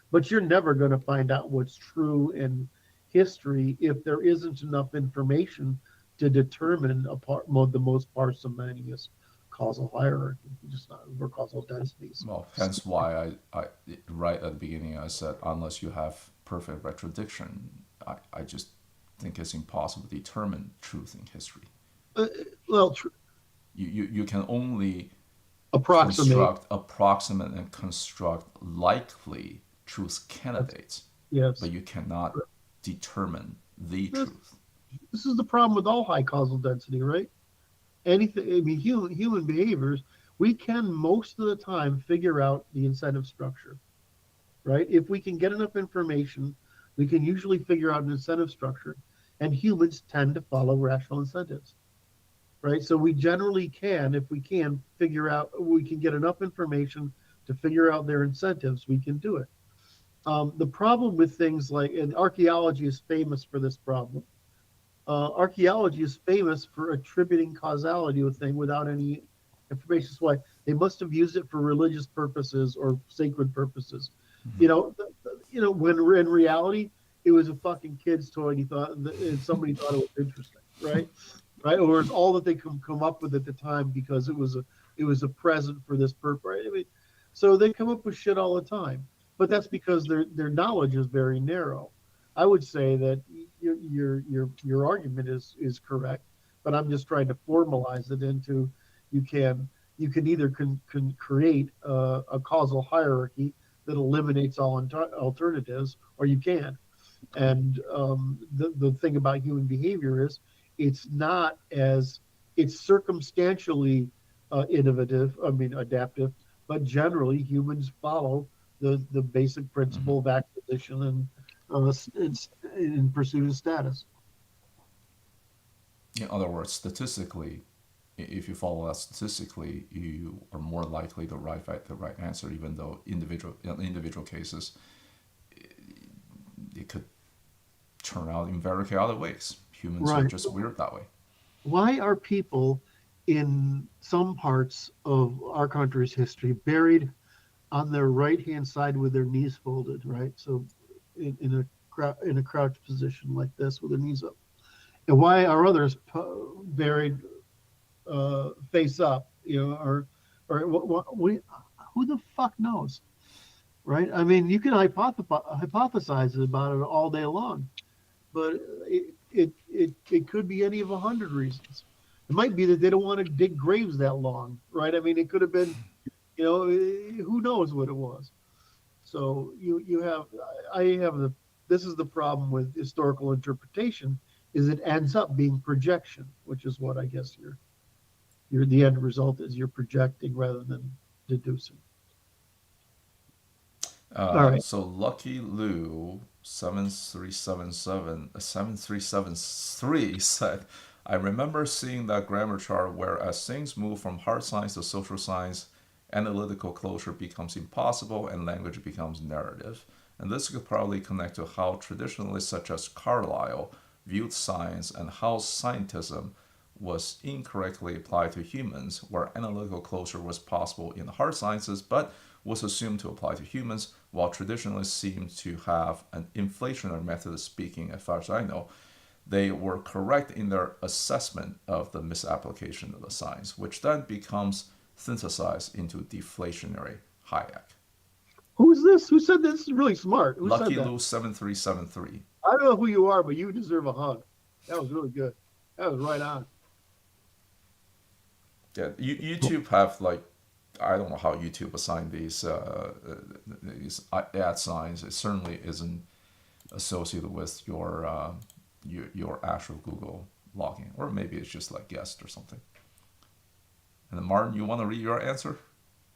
But you're never going to find out what's true in history if there isn't enough information to determine the most parsimonious causal hierarchy, just not or causal densities. Well, hence why I right at the beginning I said, unless you have perfect retrodiction, I just think it's impossible to determine truth in history. You can only approximate and construct likely truth candidates. Yes. But you cannot determine the truth. This is the problem with all high causal density, right? Anything, I mean, human behaviors, we can most of the time figure out the incentive structure, right? If we can get enough information, we can usually figure out an incentive structure, and humans tend to follow rational incentives, right? So we generally can, if we can get enough information to figure out their incentives, we can do it. The problem with things like, and archaeology is famous for this problem. Archaeology is famous for attributing causality to a thing without any information. That's why they must have used it for religious purposes or sacred purposes. Mm-hmm. When in reality, it was a fucking kid's toy, and somebody thought it was interesting, right? Right? Or it's all that they can come up with at the time because it was a present for this purpose. Right? I mean, so they come up with shit all the time, but that's because their knowledge is very narrow. I would say that your argument is correct, but I'm just trying to formalize it into you can either create a causal hierarchy that eliminates all alternatives, or you can't. And the thing about human behavior is it's circumstantially adaptive, but generally humans follow the basic principle of acquisition and in pursuit of status. In other words, statistically, if you follow that statistically, you are more likely to arrive at the right answer, even though in individual cases, it could turn out in very chaotic ways. Humans are just weird that way. Why are people in some parts of our country's history buried on their right-hand side with their knees folded, right? So in a crouch position like this with their knees up. And why are others buried face up? Or who the fuck knows, right? I mean, you can hypothesize about it all day long, but it could be any of 100 reasons. It might be that they don't want to dig graves that long, right? I mean, it could have been, Who knows what it was? So this is the problem with historical interpretation, is it ends up being projection, which is what I guess the end result is, you're projecting rather than deducing. All right. So Lucky Lou 7373 said, I remember seeing that grammar chart where as things move from hard science to social science, analytical closure becomes impossible and language becomes narrative. And this could probably connect to how traditionalists such as Carlyle viewed science and how scientism was incorrectly applied to humans, where analytical closure was possible in the hard sciences but was assumed to apply to humans, while traditionalists seem to have an inflationary method of speaking, as far as I know. They were correct in their assessment of the misapplication of the science, which then becomes synthesized into deflationary Hayek. Who's this? Who said this? This is really smart. Who Lucky said that? Lou 7373. I don't know who you are, but you deserve a hug. That was really good. That was right on. Yeah, YouTube have I don't know how YouTube assigned these ad signs. It certainly isn't associated with your actual Google login, or maybe it's just like guest or something. And then Martin, you want to read your answer?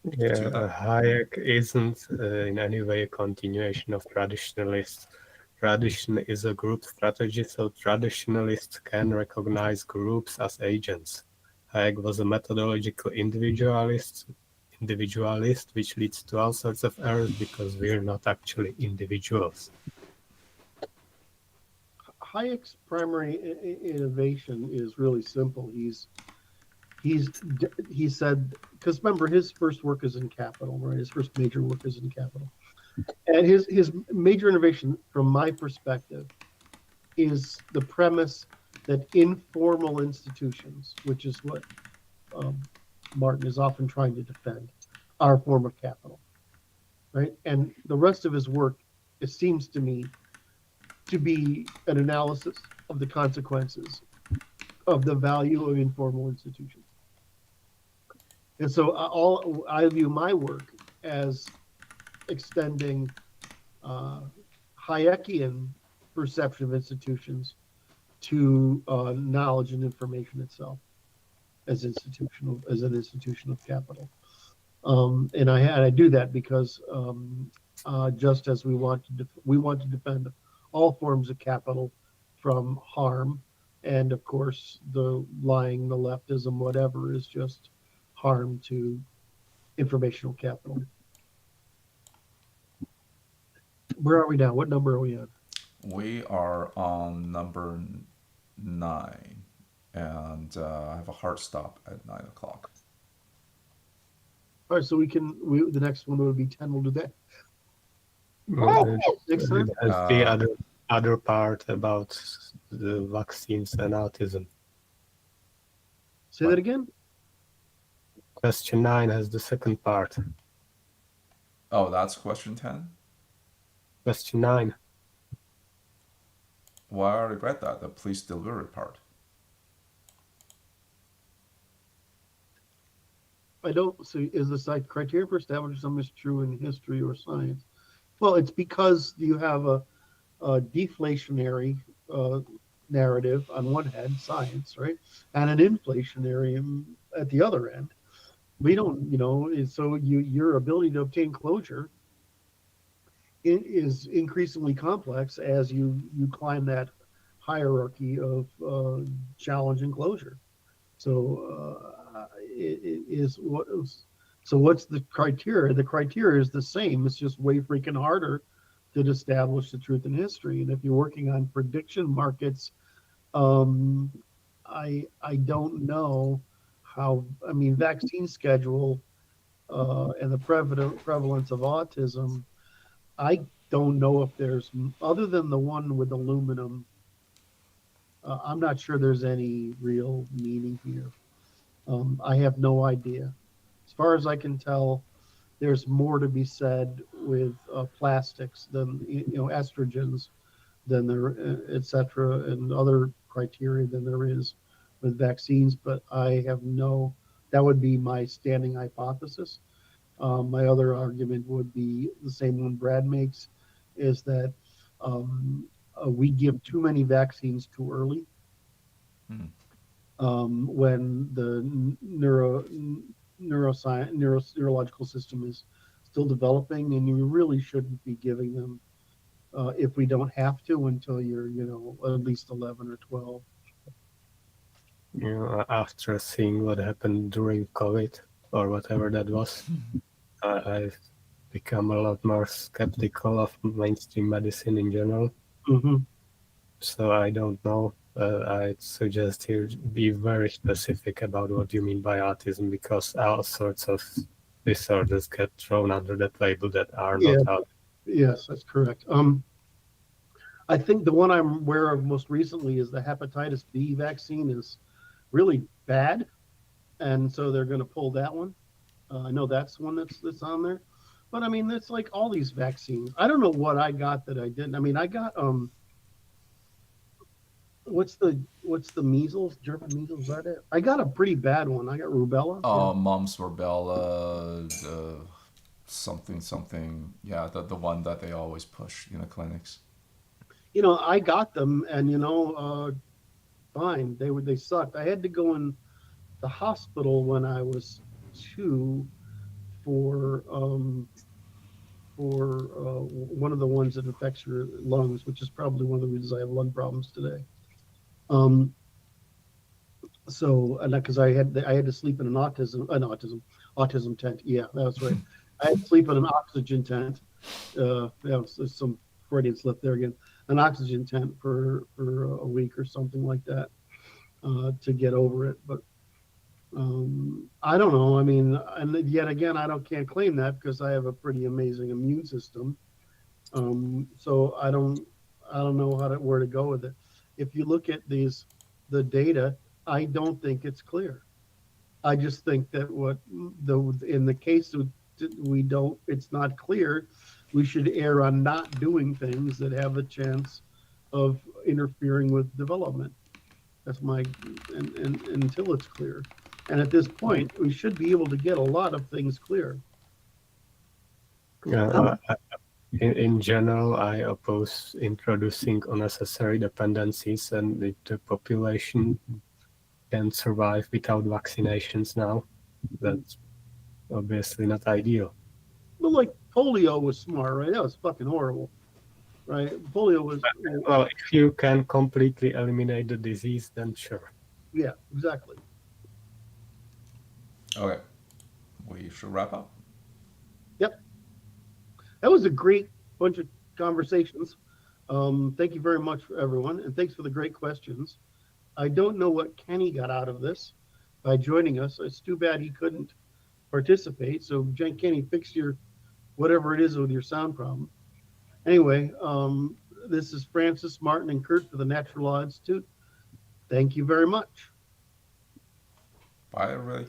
Yeah, Hayek isn't in any way a continuation of traditionalists. Tradition is a group strategy, so traditionalists can recognize groups as agents. Hayek was a methodological individualist, which leads to all sorts of errors because we're not actually individuals. Hayek's primary innovation is really simple. He said, because remember, his first work is in Capital, right? His first major work is in Capital. And his major innovation, from my perspective, is the premise that informal institutions, which is what Martin is often trying to defend, are a form of capital, right? And the rest of his work, it seems to me, to be an analysis of the consequences of the value of informal institutions. And so I view my work as extending Hayekian perception of institutions to knowledge and information itself as an institution of capital. And I do that because just as we want to defend all forms of capital from harm, and of course the lying, the leftism, whatever, is just harm to informational capital. Where are we now? What number are we on? We are on number 9, and I have a hard stop at 9 o'clock. All right, so the next one would be 10. We'll do that. Next time. The other part about the vaccines and autism. Say that again. Question 9 has the second part. Oh, that's question 10? Question 9. Well, I already read that, the police delivery part. I don't see, is the criteria for establishing something is true in history or science? Well, it's because you have a deflationary narrative on one hand, science, right? And an inflationary at the other end. We don't, so your ability to obtain closure is increasingly complex as you climb that hierarchy of challenge and closure. So what's the criteria? The criteria is the same. It's just way freaking harder to establish the truth in history. And if you're working on prediction markets, I don't know how. I mean, vaccine schedule and the prevalence of autism. I don't know if there's, other than the one with aluminum, I'm not sure there's any real meaning here. I have no idea. As far as I can tell, there's more to be said with plastics than, estrogens, than there, et cetera, and other criteria than there is with vaccines. But I have that would be my standing hypothesis. My other argument would be the same one Brad makes, is that we give too many vaccines too early. Hmm. When the neurological system is still developing, and you really shouldn't be giving them if we don't have to until you're, at least 11 or 12. After seeing what happened during COVID or whatever that was, I've become a lot more skeptical of mainstream medicine in general. Mm-hmm. So I don't know. I'd suggest you be very specific about what you mean by autism, because all sorts of disorders get thrown under that label that are Yeah. not out. Yes, that's correct. I think the one I'm aware of most recently is the hepatitis B vaccine is really bad, and so they're going to pull that one. I know that's one that's on there, but I mean, it's like all these vaccines. I don't know what I got that I didn't. I mean, I got what's the measles, German measles? Is that it? I got a pretty bad one. I got rubella. Mumps, rubella, something. Yeah, the one that they always push in the clinics. I got them, and fine. They sucked. I had to go in the hospital when I was 2 for one of the ones that affects your lungs, which is probably one of the reasons I have lung problems today. So, and because I had to sleep in an autism tent. Yeah, that's right. I had to sleep in an oxygen tent. There's some Freudian slip there again. An oxygen tent for a week or something like that to get over it. But I don't know. I mean, and yet again, can't claim that because I have a pretty amazing immune system. So I don't know where to go with it. If you look at the data, I don't think it's clear. I just think that in the case of it's not clear, we should err on not doing things that have a chance of interfering with development. That's and until it's clear. And at this point, we should be able to get a lot of things clear. In general, I oppose introducing unnecessary dependencies, and if the population can survive without vaccinations now, that's obviously not ideal. Well, like polio was smart, right? That was fucking horrible, right? Polio was. Well, if you can completely eliminate the disease, then sure. Yeah, exactly. Okay, we should wrap up. Yep. That was a great bunch of conversations. Thank you very much for everyone, and thanks for the great questions. I don't know what Kenny got out of this by joining us. It's too bad he couldn't participate. So, Kenny, fix your whatever it is with your sound problem. Anyway, this is Francis, Martin, and Curt for the Natural Law Institute. Thank you very much. Bye, everybody.